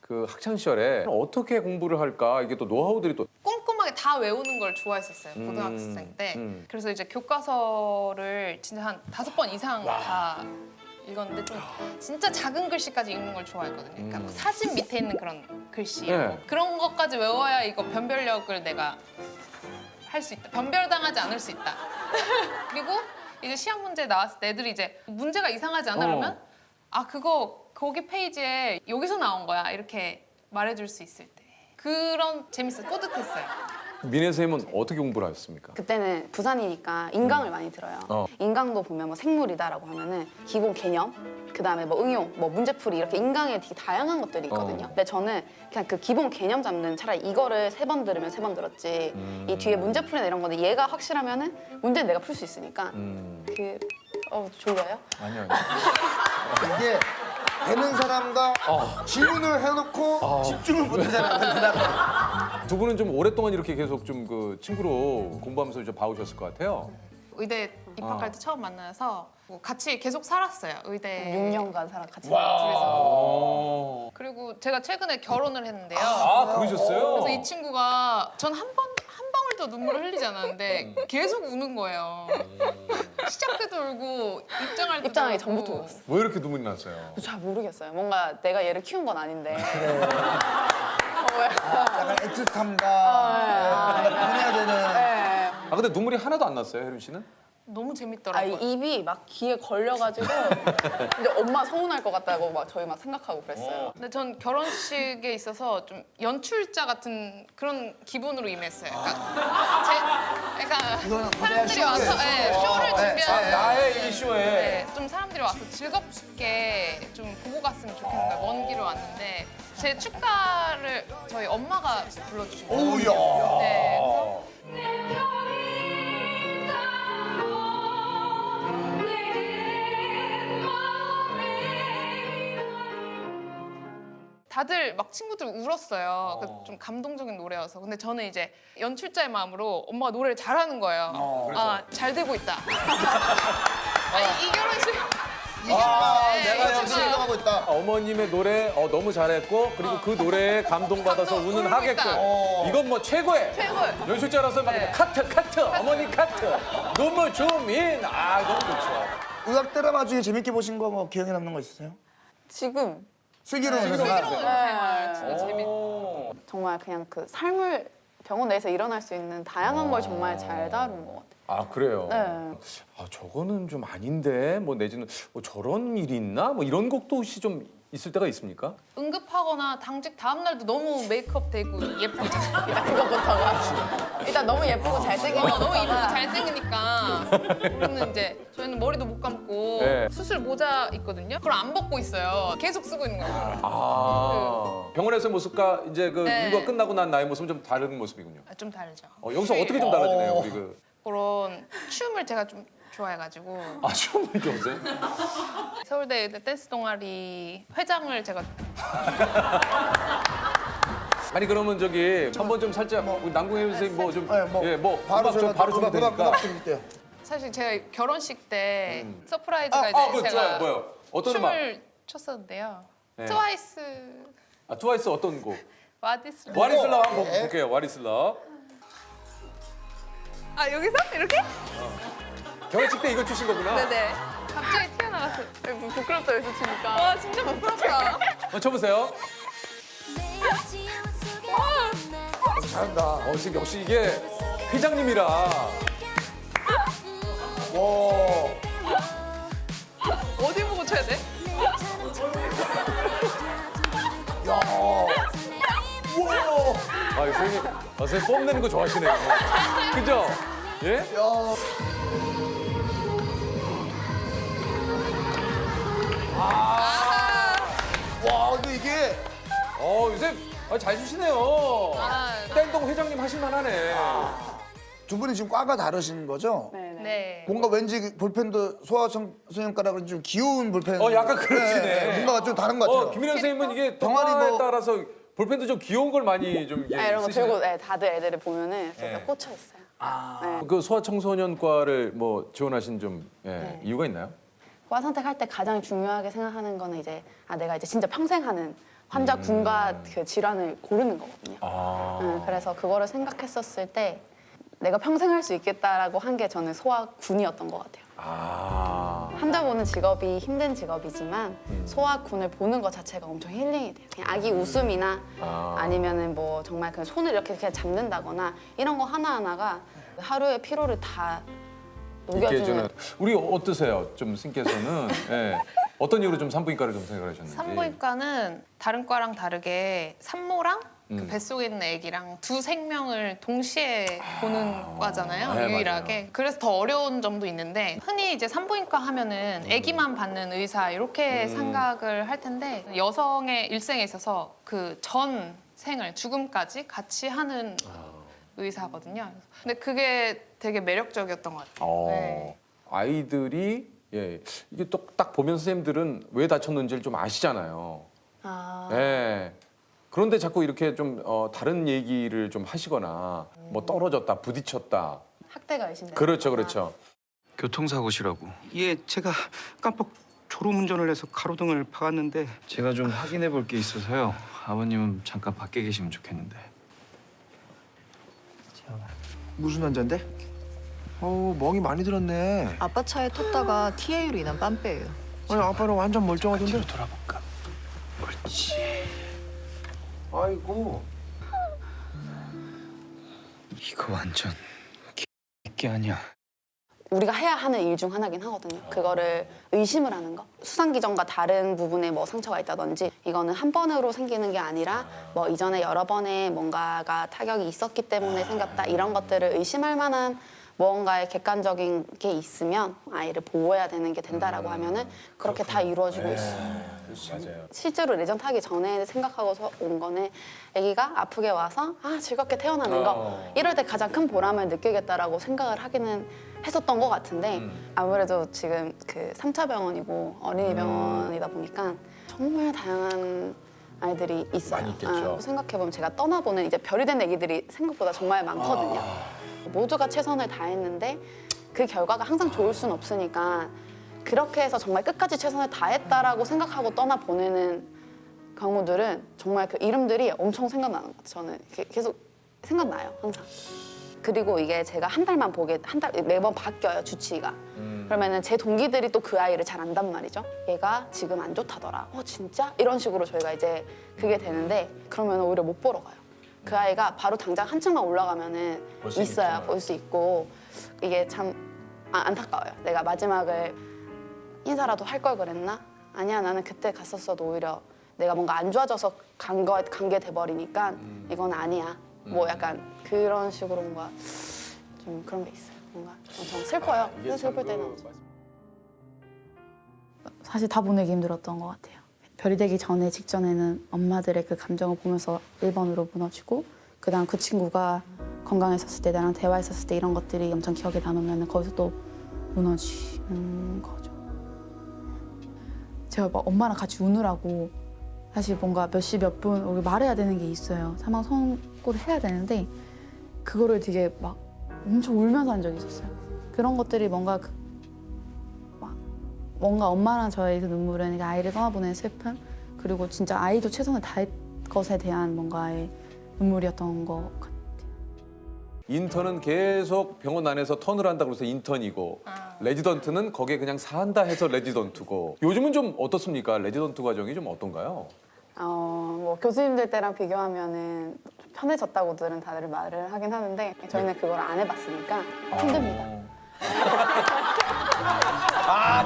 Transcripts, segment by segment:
그 학창 시절에 어떻게 공부를 할까 이게 또 노하우들이 또 꼼꼼하게 다 외우는 걸 좋아했었어요. 고등학생 때. 그래서 이제 교과서를 진짜 한 5번 이상 다 읽었는데 좀 진짜 작은 글씨까지 읽는 걸 좋아했거든요. 그러니까 뭐 사진 밑에 있는 그런 글씨 네. 그런 것까지 외워야 이거 변별력을 내가 할 수 있다. 변별당하지 않을 수 있다. 그리고 이제 시험 문제 나왔을 때 애들이 이제 문제가 이상하지 않아 그러면 아 그거 거기 페이지에 여기서 나온 거야 이렇게 말해줄 수 있을 때 그런 재밌어 뿌듯했어요. 민혜 선생님은 어떻게 공부를 하셨습니까? 그때는 부산이니까 인강을 많이 들어요. 인강도 보면 뭐 생물이다라고 하면은 기본 개념, 그다음에 뭐 응용, 뭐 문제풀이 이렇게 인강에 되게 다양한 것들이 있거든요. 근데 저는 그냥 그 기본 개념 잡는 차라리 이거를 3번 들으면 3번 들었지. 이 뒤에 문제풀이나 이런 거는 얘가 확실하면은 문제는 내가 풀 수 있으니까. 졸려요? 아니요. 이게 되는 사람과 질문을 해놓고 집중을 못하잖아요. 두 분은 좀 오랫동안 이렇게 계속 좀 그 친구로 공부하면서 좀 봐오셨을 것 같아요. 의대 입학할 때 처음 만나서 뭐 같이 계속 살았어요. 의대 6년간 같이 둘이서. 그리고 제가 최근에 결혼을 했는데요. 그러셨어요? 그래서 이 친구가 전 한 방울도 눈물을 흘리지 않았는데 계속 우는 거예요. 시작 때도 울고 입장할 때도 입장하기 울고. 전부터 울었어. 왜 이렇게 눈물이 났어요? 잘 모르겠어요. 뭔가 내가 얘를 키운 건 아닌데. 약간 애틋함과 보내야 되는. 아 근데 눈물이 하나도 안 났어요, 혜림 씨는? 너무 아, 재밌더라고요. 입이 막 귀에 걸려가지고 이제 엄마 서운할 것 같다고 막 저희 막 생각하고 그랬어요. 근데 전 결혼식에 있어서 좀 연출자 같은 그런 기분으로 임했어요. 이거는 사람들이 와서 쇼를 준비하는 나의 이 쇼에. 네, 좀 사람들이 와서 즐겁게 좀 보고 갔으면 좋겠는 거예요. 먼 길을 왔는데 제 축가를 저희 엄마가 불러주신 거예요. 오우야. 네, 다들 막 친구들 울었어요. 그래서 좀 감동적인 노래여서. 근데 저는 이제 연출자의 마음으로 엄마가 노래를 잘하는 거예요. 잘 되고 있다. 이 결혼식. 내가 역시 축가. 생각하고 있다. 어머님의 노래 너무 잘했고 그리고 그 노래에 감동받아서 감동, 우는 울고 하객들. 있다. 이건 뭐 최고의. 최고예요. 연출자라서 막 네. 카트 어머니 카트 너무 주민 너무 좋죠. 의학 드라마 중에 재밌게 보신 거 뭐 기억에 남는 거 있으세요? 지금 슬기로운 새로운 세상. 생활 진짜 재밌. 정말 그냥 그 삶을 병원 내에서 일어날 수 있는 다양한 걸 정말 잘 다룬 것 같아요. 아 그래요. 네. 아 저거는 좀 아닌데 뭐 내지는 뭐 저런 일이 있나 뭐 이런 곡도 혹시 좀 있을 때가 있습니까? 응급하거나 당직 다음 날도 너무 메이크업 되고 예쁘잖아요. 일단 그거부터가 일단 너무 예쁘고 잘생긴 거 너무 이쁘고 잘생기니까 우리는 이제 저희는 머리도 못 감고 네. 수술 모자 있거든요. 그걸 안 벗고 있어요. 계속 쓰고 있는 거예요. 병원에서의 모습과 이제 그 네. 일과 끝나고 난 나의 모습은 좀 다른 모습이군요. 좀 다르죠. 여기서 어떻게 좀 달라지나요, 우리 그? 그런 춤을 제가 좀 좋아해가지고 춤을 좋아하세요? 서울대 의대 댄스 동아리 회장을 제가 아니 그러면 저기 한번 좀 살짝 우리 남궁혜 선생님 뭐 좀 바로 음악 좀 바로 좀 되니까. 드릴게요. 사실 제가 결혼식 때 서프라이즈가 이제 그 제가 좋아요. 뭐요? 어떤 음악? 춤을 췄었는데요. 네. 트와이스 트와이스 어떤 곡? 와디스 와리슬라 한번 볼게요. 와리슬라. 여기서 이렇게? 결혼식 때 이거 추신 거구나. 네네. 갑자기 튀어나왔어요. 부끄럽다 여기서 치니까. 와 진짜 부끄럽다. 쳐보세요. 잘한다. 역시 이게 회장님이라. 와. 어디 보고 쳐야 돼? 야. 우와. 선생님, 선생님 뽐내는 거 좋아하시네요. 그죠? 예? 야. 와, 근데 이게 요새 잘 주시네요. 아. 땡동 회장님 하실만하네. 두 분이 지금 과가 다르신 거죠? 네네. 네. 뭔가 왠지 볼펜도 소아청소년과랑은 좀 귀여운 볼펜. 약간 그러시네. 뭔가 좀 다른 것 같아요. 김민현 선생님은 이게 병아리 동아리에 뭐- 따라서 볼펜도 좀 귀여운 걸 많이 좀 이런 거 쓰시네요. 들고 다들 애들을 보면은 제가 꽂혀 있어요. 그 소아청소년과를 뭐 지원하신 좀 이유가 있나요? 과 선택할 때 가장 중요하게 생각하는 거는 이제 내가 이제 진짜 평생 하는 환자 군과 그 질환을 고르는 거거든요. 아. 그래서 그거를 생각했었을 때 내가 평생 할 수 있겠다라고 한 게 저는 소아군이었던 것 같아요. 아. 환자 보는 직업이 힘든 직업이지만 소아군을 보는 것 자체가 엄청 힐링이 돼요. 그냥 아기 웃음이나 아니면은 뭐 정말 그 손을 이렇게 그냥 잡는다거나 이런 거 하나하나가 하루의 피로를 다 이렇게 녹여주는. 저는 우리 어떠세요? 좀 스님께서는 예. 어떤 이유로 좀 산부인과를 좀 생각하셨는지. 산부인과는 다른 과랑 다르게 산모랑 그 뱃속에 있는 아기랑 두 생명을 동시에 보는 과잖아요. 네, 유일하게. 맞아요. 그래서 더 어려운 점도 있는데 흔히 이제 산부인과 하면은 아기만 받는 의사 이렇게 생각을 할 텐데 여성의 일생에 있어서 그 전 생을 죽음까지 같이 하는 의사거든요. 근데 그게 되게 매력적이었던 것 같아요. 네. 아이들이 예 이게 또 딱 보면 선생님들은 왜 다쳤는지를 좀 아시잖아요. 아, 예. 그런데 자꾸 이렇게 좀 다른 얘기를 좀 하시거나 뭐 떨어졌다, 부딪혔다. 학대가 의심돼요. 그렇죠, 그렇죠. 교통사고시라고. 예, 제가 깜빡 졸음운전을 해서 가로등을 박았는데 제가 좀 확인해 볼 게 있어서요. 아버님은 잠깐 밖에 계시면 좋겠는데. 무슨 환자인데? 어우 멍이 많이 들었네. 아빠 차에 텄다가 TA로 인한 빰빼예요. 아니 아빠는 완전 멀쩡하던데. 돌아볼까? 옳지. 아이고. 이거 완전 게 아니야. 우리가 해야 하는 일 중 하나긴 하거든요. 그거를 의심을 하는 거. 수상기전과 다른 부분에 뭐 상처가 있다든지 이거는 한 번으로 생기는 게 아니라 뭐 이전에 여러 번의 뭔가가 타격이 있었기 때문에 생겼다. 이런 것들을 의심할 만한 무언가의 객관적인 게 있으면 아이를 보호해야 되는 게 된다라고 하면은 그렇게 다 이루어지고 있어요. 맞아요. 실제로 레전 타기 전에 생각하고 온 거는 아기가 아프게 와서 즐겁게 태어나는 거 이럴 때 가장 큰 보람을 느끼겠다라고 생각을 하기는 했었던 것 같은데 아무래도 지금 그 3차 병원이고 어린이 병원이다 보니까 정말 다양한 아이들이 있어요. 많이 있겠죠. 생각해보면 제가 떠나보는 이제 별이 된 아기들이 생각보다 정말 많거든요. 모두가 최선을 다했는데 그 결과가 항상 좋을 수는 없으니까 그렇게 해서 정말 끝까지 최선을 다했다라고 생각하고 떠나보내는 경우들은 정말 그 이름들이 엄청 생각나는 것 같아요. 저는 계속 생각나요, 항상. 그리고 이게 제가 한 달만 보게, 매번 바뀌어요, 주치의가. 그러면은 제 동기들이 또 그 아이를 잘 안단 말이죠. 얘가 지금 안 좋다더라. 진짜? 이런 식으로 저희가 이제 그게 되는데 그러면 오히려 못 보러 가요. 그 아이가 바로 당장 한 층만 올라가면은 볼수 있어요, 있구나. 볼 수 있고. 이게 참 안타까워요. 내가 마지막을 인사라도 할 걸 그랬나? 아니야, 나는 그때 갔었어도 오히려 내가 뭔가 안 좋아져서 간 게 돼버리니까 이건 아니야. 뭐 약간 그런 식으로 뭔가 좀 그런 게 있어요. 뭔가 엄청 슬퍼요. 이게 참 슬플 때는. 사실 다 보내기 힘들었던 것 같아요. 별이 되기 전에 직전에는 엄마들의 그 감정을 보면서 1번으로 무너지고 그다음 그 친구가 건강했었을 때 나랑 대화했었을 때 이런 것들이 엄청 기억에 남으면 거기서 또 무너지는 거죠. 제가 막 엄마랑 같이 우느라고 사실 뭔가 몇 시 몇 분 우리 말해야 되는 게 있어요. 사망 선고를 해야 되는데 그거를 되게 막 엄청 울면서 한 적이 있었어요. 그런 것들이 뭔가 뭔가 엄마랑 저의 그 눈물은 그러니까 아이를 떠나보낸 슬픔 그리고 진짜 아이도 최선을 다할 것에 대한 뭔가의 눈물이었던 것 같아요. 인턴은 계속 병원 안에서 턴을 한다고 해서 인턴이고 레지던트는 거기에 그냥 산다 해서 레지던트고 요즘은 좀 어떻습니까? 레지던트 과정이 좀 어떤가요? 뭐 교수님들 때랑 비교하면은 좀 편해졌다고들은 다들 말을 하긴 하는데 저희는 그걸 안 해봤으니까 힘듭니다.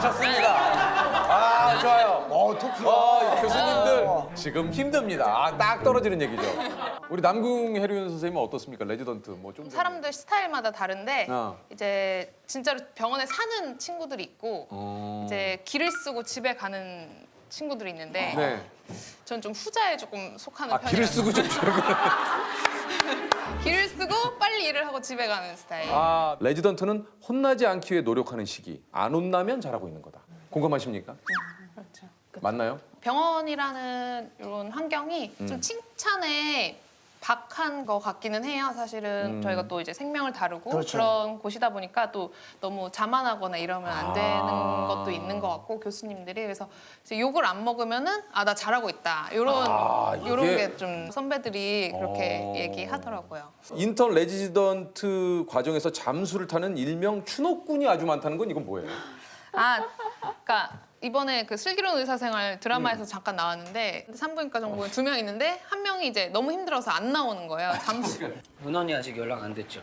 좋습니다. 좋아요. 토끼가. 교수님들 지금 힘듭니다. 딱 떨어지는 얘기죠. 우리 남궁 해류연 선생님은 어떻습니까? 레지던트 뭐 좀 사람들 스타일마다 다른데 어. 이제 진짜로 병원에 사는 친구들이 있고 이제 길을 쓰고 집에 가는 친구들이 있는데 네. 전 좀 후자에 조금 속하는 편이에요. 길을 쓰고 좀 줄고. 길을 쓰고 빨리 일을 하고 집에 가는 스타일. 레지던트는 혼나지 않기 위해 노력하는 시기. 안 혼나면 잘하고 있는 거다. 공감하십니까? 그렇죠. 맞나요? 병원이라는 이런 환경이 좀 칭찬에 박한 거 같기는 해요. 사실은 저희가 또 이제 생명을 다루고 그렇죠. 그런 곳이다 보니까 또 너무 자만하거나 이러면 안 되는 것도 있는 것 같고 교수님들이 그래서 이제 욕을 안 먹으면은 아 나 잘하고 있다 요런 이게- 게 좀 선배들이 그렇게 얘기하더라고요. 인턴 레지던트 과정에서 잠수를 타는 일명 추노꾼이 아주 많다는 건 이건 뭐예요? 그러니까 이번에 그 슬기로운 의사생활 드라마에서 잠깐 나왔는데 산부인과 전공에 2명 있는데 한 명이 이제 너무 힘들어서 안 나오는 거예요. 잠수. 은원이 아직 연락 안 됐죠?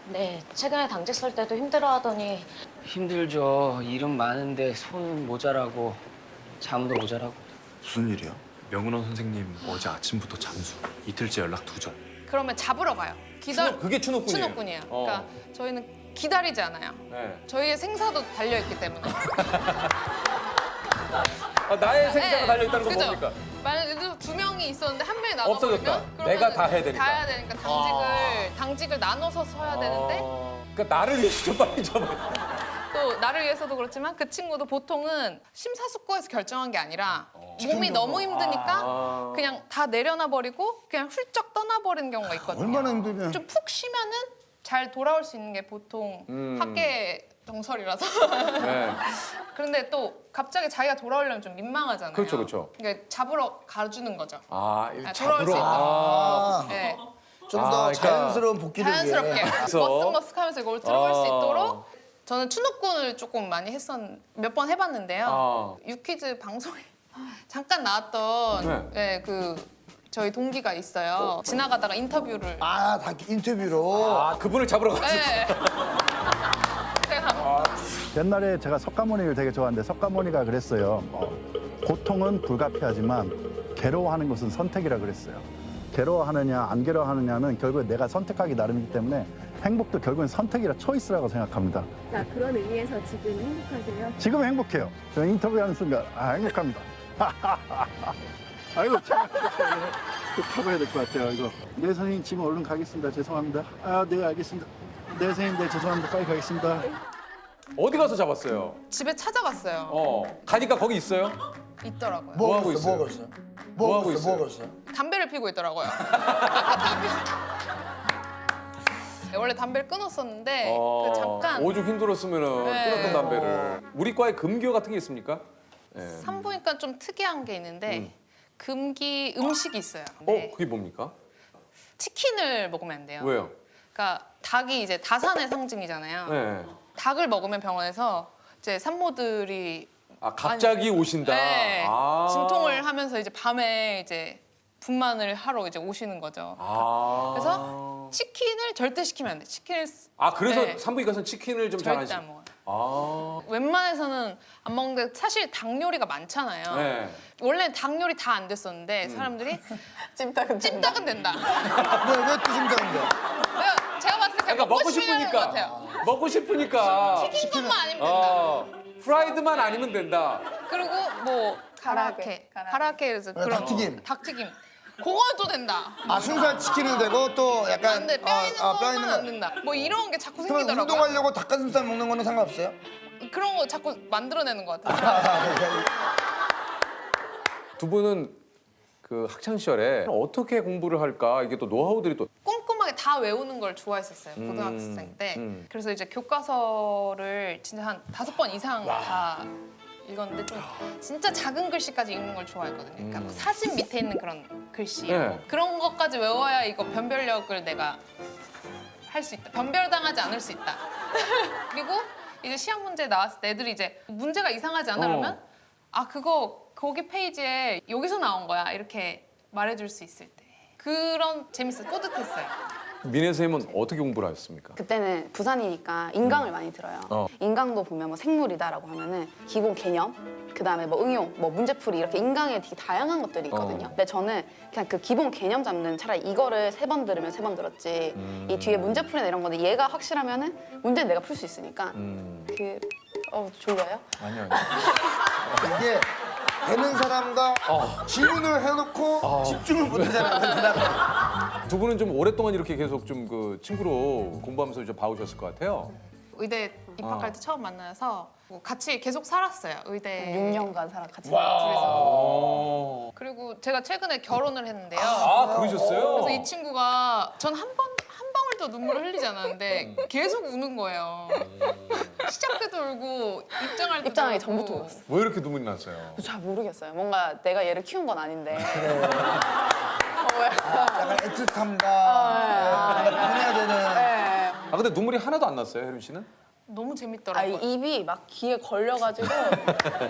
네, 최근에 당직 설 때도 힘들어하더니 힘들죠. 일은 많은데 손 모자라고 잠도 모자라고. 무슨 일이야? 명은원 선생님 어제 아침부터 잠수. 이틀째 연락 두절. 그러면 잡으러 가요. 그게 추노꾼이에요. 추노꾼이에요. 그러니까 저희는 기다리지 않아요. 네. 저희의 생사도 달려 있기 때문에. 나의 생사가 네, 달려있다는 건 그죠? 뭡니까? 만약에 2명이 있었는데 한 명이 없어졌다. 나가버리면 내가 다 해야 되니까. 다 해야 되니까 당직을 나눠서 서야 되는데 그러니까 나를 위해서 좀 빨리 좀. 또 나를 위해서도 그렇지만 그 친구도 보통은 심사숙고해서 결정한 게 아니라 몸이 너무 힘드니까 그냥 다 내려놔 버리고 그냥 훌쩍 떠나버리는 경우가 있거든요. 얼마나 힘들면. 좀 푹 쉬면은 잘 돌아올 수 있는 게 보통 학계 정설이라서. 네. 그런데 또 갑자기 자기가 돌아오려면 좀 민망하잖아요. 그렇죠, 그렇죠. 그러니까 잡으러 가주는 거죠. 돌아올 돌아올 수 있도록. 아, 네. 좀 더 그러니까 자연스러운 복귀를 자연스럽게 위해. 머쓱머쓱하면서 이걸 들어올 수 있도록 저는 추노꾼을 조금 많이 몇 번 해봤는데요. 유퀴즈 방송에 잠깐 나왔던 그 저희 동기가 있어요. 지나가다가 인터뷰를. 아, 다 인터뷰로. 그분을 잡으러 갔어. 네. 제가 옛날에 제가 석가모니를 되게 좋아하는데 석가모니가 그랬어요. 고통은 불가피하지만 괴로워하는 것은 선택이라 그랬어요. 괴로워하느냐 안 괴로워하느냐는 결국에 내가 선택하기 나름이기 때문에 행복도 결국엔 선택이라 초이스라고 생각합니다. 자, 그런 의미에서 지금 행복하세요? 지금은 행복해요. 저 인터뷰하는 순간 행복합니다. 아이고 제가 타봐야 될 것 같아요. 이거. 네 선생님 지금 얼른 가겠습니다. 죄송합니다. 네 알겠습니다. 네 선생님 네 죄송합니다. 빨리 가겠습니다. 어디 가서 잡았어요? 집에 찾아갔어요. 가니까 거기 있어요? 있더라고요. 뭐 하고 있어? 있어요? 뭐 하고 뭐 있어? 하고 뭐 하고 있어? 담배를 피고 있더라고요. 원래 담배를 끊었었는데 그 잠깐 오죽 힘들었으면은 네. 끊었던 담배를. 우리 과에 금기어 같은 게 있습니까? 네. 산부인과 좀 특이한 게 있는데 금기 음식이 있어요. 네. 그게 뭡니까? 치킨을 먹으면 안 돼요. 왜요? 그러니까 닭이 이제 다산의 상징이잖아요. 네. 닭을 먹으면 병원에서 이제 산모들이 갑자기 오신다. 네, 진통을 하면서 이제 밤에 이제 분만을 하러 이제 오시는 거죠. 그래서 치킨을 절대 시키면 안 돼. 치킨을 그래서 네. 산부인과 가서는 치킨을 좀 잘 안 절대 시. 안 먹어요. 웬만해서는 안 먹는데 사실 닭 요리가 많잖아요. 네. 원래 닭 요리 다 안 됐었는데 사람들이 찜닭은 된다. 왜 뜨신다는데? 제가 봤을 때 그냥 그러니까 먹고 싶으니까 것 같아요. 먹고 싶으니까. 튀긴 것만 아니면 된다. 프라이드만 아니면 된다. 그리고 뭐 가라케에서 그런 닭튀김. 그거도 된다. 아, 순살 치킨은 되고 또 약간 안 돼. 뼈 있는 뼈 거는 있는 안 된다. 뭐 이런 게 자꾸 그러면 생기더라고요. 운동하려고 닭가슴살 먹는 거는 상관없어요? 그런 거 자꾸 만들어내는 것 같아요. 두 분은 그 학창 시절에 어떻게 공부를 할까 이게 또 노하우들이 또 꼼꼼하게 다 외우는 걸 좋아했었어요. 고등학생 때. 그래서 이제 교과서를 진짜 한 5번 이상 다 읽었는데 좀 진짜 작은 글씨까지 읽는 걸 좋아했거든요. 그러니까 뭐 사진 밑에 있는 그런 글씨 네. 그런 것까지 외워야 이거 변별력을 내가 할 수 있다. 변별당하지 않을 수 있다. 그리고 이제 시험 문제 나왔을 때 애들이 이제 문제가 이상하지 않아 그러면 그거 거기 페이지에 여기서 나온 거야 이렇게 말해줄 수 있을 때 그런 재밌었어요. 뿌듯했어요. 민혜 선생님은 어떻게 공부를 하셨습니까? 그때는 부산이니까 인강을 많이 들어요. 인강도 보면 뭐 생물이다라고 하면은 기본 개념, 그다음에 뭐 응용, 뭐 문제풀이 이렇게 인강에 되게 다양한 것들이 있거든요. 근데 저는 그냥 그 기본 개념 잡는 차라리 이거를 3번 들으면 3번 들었지. 이 뒤에 문제풀이나 이런 거는 얘가 확실하면은 문제는 내가 풀 수 있으니까. 졸려요? 아니요. 이게 되는 사람과 질문을 해놓고 집중을 못하잖아요. 두 분은 좀 오랫동안 이렇게 계속 좀 그 친구로 공부하면서 좀 봐오셨을 것 같아요. 의대 입학할 때 처음 만나서 뭐 같이 계속 살았어요. 의대 6년간 같이 둘이서. 그리고 제가 최근에 결혼을 했는데요. 아, 그러셨어요? 그래서 이 친구가 전 한 방울도 눈물을 흘리지 않았는데 계속 우는 거예요. 시작 때도 울고 입장할 때도 입장하기 울고. 전부터 울었어요. 왜 이렇게 눈물이 났어요? 잘 모르겠어요. 뭔가 내가 얘를 키운 건 아닌데. 약간 애틋함과 보내야 되는. 아, 근데 눈물이 하나도 안 났어요, 혜림 씨는? 너무 아, 재밌더라고요. 이 입이 막 귀에 걸려가지고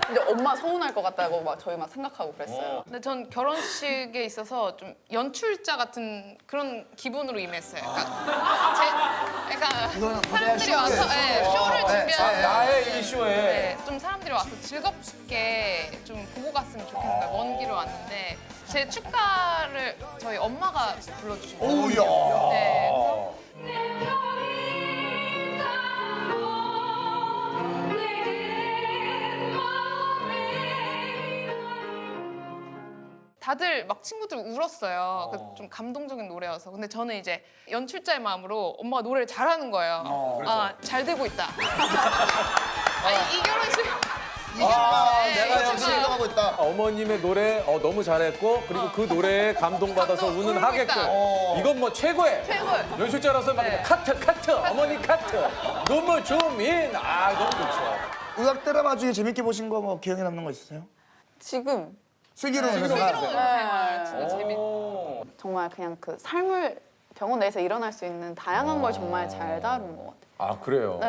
이제 엄마 서운할 것 같다고 막 저희 막 생각하고 그랬어요. 근데 전 결혼식에 있어서 좀 연출자 같은 그런 기분으로 임했어요. 그러니까 이거는 사람들이 쇼에. 와서 쇼를 준비하는 나의 이 쇼에. 네, 좀 사람들이 와서 즐겁게 좀 보고 갔으면 좋겠는 거예요. 먼 길을 왔는데 제 축가를 저희 엄마가 불러주신 거예요. 오야. 네, 다들 막 친구들 울었어요. 좀 감동적인 노래여서. 근데 저는 이제 연출자의 마음으로 엄마가 노래를 잘하는 거예요. 아, 잘 되고 있다. 아니, 이 결혼식. 내가 열심히 하고 있다. 어머님의 노래 너무 잘했고 그리고 그 노래에 감동받아서 감동, 우는 울고 하객들. 있다. 이건 뭐 최고의. 최고예요. 연출자로서 막 네. 카트 어머니 카트 눈물 주민 아 너무 좋죠. 의학 드라마 중에 재밌게 보신 거 뭐 기억에 남는 거 있으세요? 지금 슬기로운 슬기로운 의사가. 생활 진짜 재밌. 정말 그냥 그 삶을 병원 내에서 일어날 수 있는 다양한 걸 정말 잘 다룬 것 같아요. 아 그래요. 네.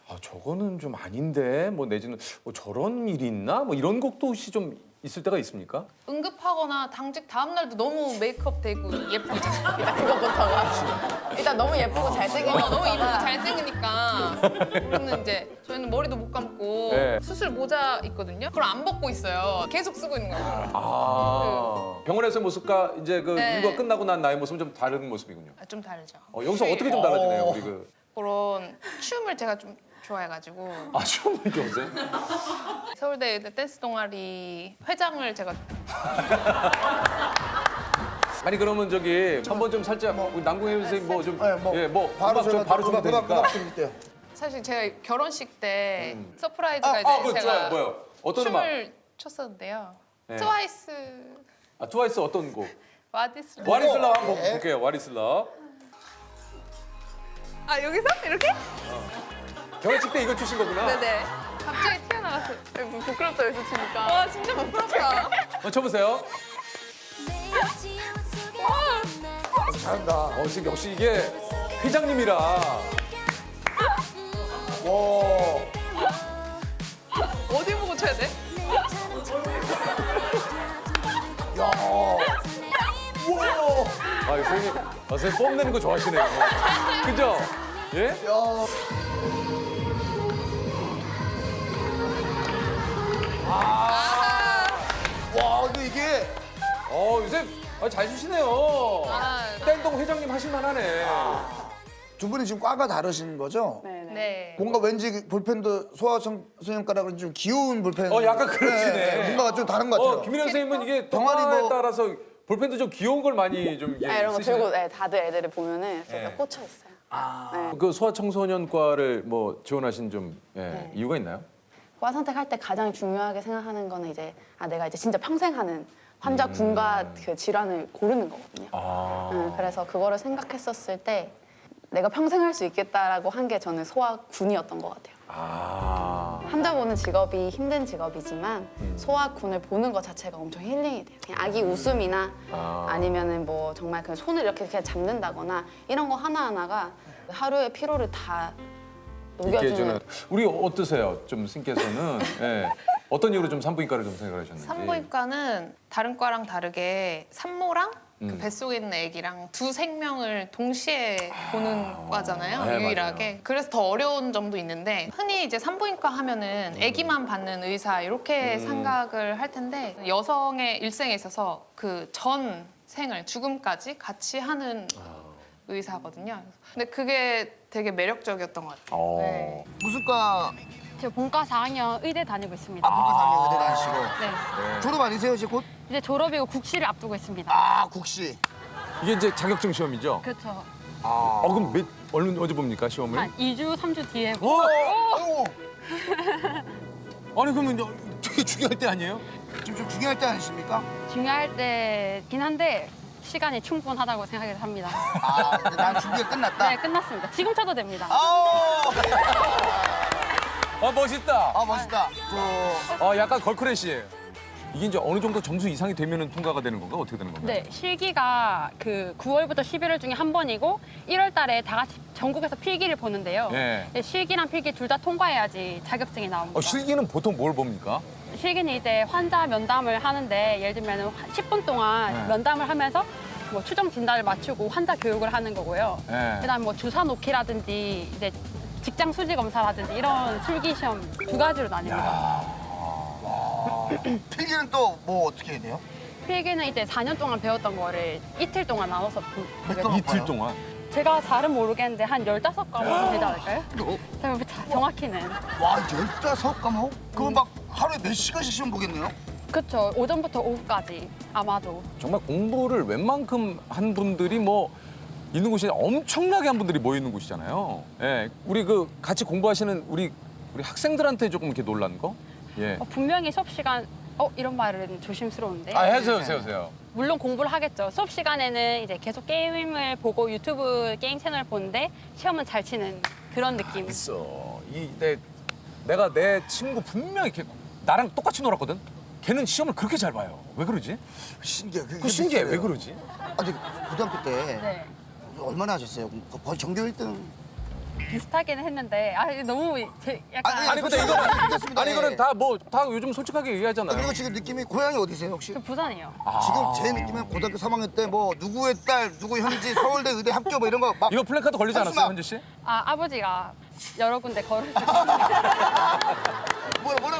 아 저거는 좀 아닌데 뭐 내지는 저런 일이 있나 뭐 이런 곡도 혹시 좀 있을 때가 있습니까? 응급하거나 당직 다음 날도 너무 메이크업 되고 예쁘잖아요. 일단 그것부터가 일단 너무 예쁘고 잘생긴 거 너무 이쁘고 잘생기니까. 그러면 이제 저희는 머리도 못 감고 네. 수술 모자 있거든요. 그걸 안 벗고 있어요. 계속 쓰고 있는 거예요. 아 병원에서의 모습과 이제 그 네. 일과 끝나고 난 나의 모습은 좀 다른 모습이군요. 아, 좀 다르죠. 여기서 어떻게 좀 달라지네요 우리 그. 그런 춤을 제가 좀 좋아해가지고 아 춤을 좋아하세요? 서울대 의대 댄스 동아리 회장을 제가 아니 그러면 저기 한번 좀 살짝 우리 남궁혜 선생님 뭐 좀 바로 음악 좀 바로 주면 되니까. 음악 드릴게요. 사실 제가 결혼식 때 서프라이즈가 이제 그거 제가 좋아요. 뭐요? 어떤 음악? 춤을 췄었는데요. 네. 트와이스 아 트와이스 어떤 곡? 와디스 와리슬러 한번 볼게요. 와리슬러. 아 여기서 이렇게? 결혼식 때 이거 추신 거구나. 네네. 갑자기 튀어나왔어요. 부끄럽다 여기서 치니까. 와 진짜 부끄럽다. 쳐보세요. 잘한다. 역시 이게 회장님이라. 어디 보고 쳐야 돼? 아 선생님, 선생님 뽐내는 거 좋아하시네요. 그죠? 예? 와, 근데 이게 요새 잘 추시네요. 아. 땡동 회장님 하실만하네. 두 분이 지금 과가 다르신 거죠? 네네. 네. 뭔가 왠지 볼펜도 소아청소년과랑은 좀 귀여운 볼펜. 약간 그러시네. 뭔가 좀 다른 것 같아요. 김민현 선생님은 이게 병아리 동화에 뭐- 따라서 볼펜도 좀 귀여운 걸 많이 좀 이게 이런 거 쓰시네. 들고 다들 애들을 보면은 이렇게 꽂혀 있어요. 그 소아청소년과를 뭐 지원하신 좀 네. 이유가 있나요? 과 선택할 때 가장 중요하게 생각하는 거는 이제 내가 이제 진짜 평생 하는 환자 군과 그 질환을 고르는 거거든요. 그래서 그거를 생각했었을 때 내가 평생 할 수 있겠다라고 한 게 저는 소아군이었던 것 같아요. 환자 보는 직업이 힘든 직업이지만 소아군을 보는 것 자체가 엄청 힐링이 돼요. 그냥 아기 웃음이나 아니면은 뭐 정말 그 손을 이렇게 그냥 잡는다거나 이런 거 하나하나가 하루의 피로를 다 녹여주는. 우리 어떠세요? 좀 선생님께서는 예. 어떤 이유로 좀 산부인과를 좀 생각하셨는지. 산부인과는 다른 과랑 다르게 산모랑 그 뱃속에 있는 아기랑 두 생명을 동시에 보는 과잖아요, 네, 유일하게. 맞아요. 그래서 더 어려운 점도 있는데 흔히 이제 산부인과 하면은 아기만 받는 의사 이렇게 생각을 할 텐데 여성의 일생에 있어서 그 전 생을 죽음까지 같이 하는 의사거든요. 근데 그게 되게 매력적이었던 것 같아요. 네. 무슨 과 저 본과 4학년 의대 다니고 있습니다. 본과 4학년 의대 다니시고 네. 졸업 아니세요, 이제 곧? 이제 졸업이고 국시를 앞두고 있습니다. 아, 국시. 이게 이제 자격증 시험이죠? 그렇죠. 그럼 언제 봅니까 시험을? 한 2주, 3주 뒤에 아니 그러면 되게 중요할 때 아니에요? 지금 좀 중요할 때 아니십니까? 중요할 때긴 한데 시간이 충분하다고 생각을 합니다. 근데 난 준비가 끝났다. 네, 끝났습니다. 지금 쳐도 됩니다. 멋있다. 멋있다. 약간 걸크래시예요. 이게 이제 어느 정도 점수 이상이 되면은 통과가 되는 건가 어떻게 되는 건가요? 네, 실기가 그 9월부터 11월 중에 한 번이고 1월 달에 다 같이 전국에서 필기를 보는데요. 네. 네, 실기랑 필기 둘 다 통과해야지 자격증이 나옵니다. 실기는 보통 뭘 봅니까? 실기는 이제 환자 면담을 하는데 예를 들면 10분 동안 면담을 하면서 뭐 추정 진단을 맞추고 환자 교육을 하는 거고요. 네. 그다음 뭐 주사 놓기라든지 이제 직장 수지 검사라든지 이런 실기 시험 두 가지로 나뉩니다. 필기는 또 뭐 어떻게 해야 돼요? 필기는 이제 4년 동안 배웠던 거를 이틀 동안 나눠서 이틀 동안. 제가 잘은 모르겠는데 한 15과목 되지 않을까요? 정확히는. 와, 15과목? 그럼 막 하루에 몇 시간씩 시험 보겠네요? 그렇죠. 오전부터 오후까지 아마도. 정말 공부를 웬만큼 한 분들이 뭐 있는 곳이 엄청나게 한 분들이 모여 있는 곳이잖아요. 예, 우리 그 같이 공부하시는 우리 학생들한테 조금 이렇게 놀란 거? 예. 분명히 수업 시간 이런 말은 조심스러운데. 해주세요. 물론 공부를 하겠죠. 수업 시간에는 이제 계속 게임을 보고 유튜브 게임 채널을 보는데 시험은 잘 치는 그런 느낌. 있어. 내가 내 친구 분명히 이렇게 나랑 똑같이 놀았거든. 걔는 시험을 그렇게 잘 봐요. 왜 그러지? 신기해. 그 신기해. 왜 그러지? 아니, 고등학교 때 네. 얼마나 하셨어요? 거의 전교 1등. 비슷하기는 했는데 너무 약간 아니 근데 이거는 다 요즘 솔직하게 얘기하잖아요. 그리고 지금 느낌이 고향이 어디세요 혹시? 저 부산이요. 지금 제 느낌은 고등학교 3학년 때 뭐 누구의 딸, 누구 현지 서울대 의대 합격 뭐 이런 거 막 이거 플래카드 걸리지 않았어요, 현지 씨? 아버지가 여러 군데 걸으시고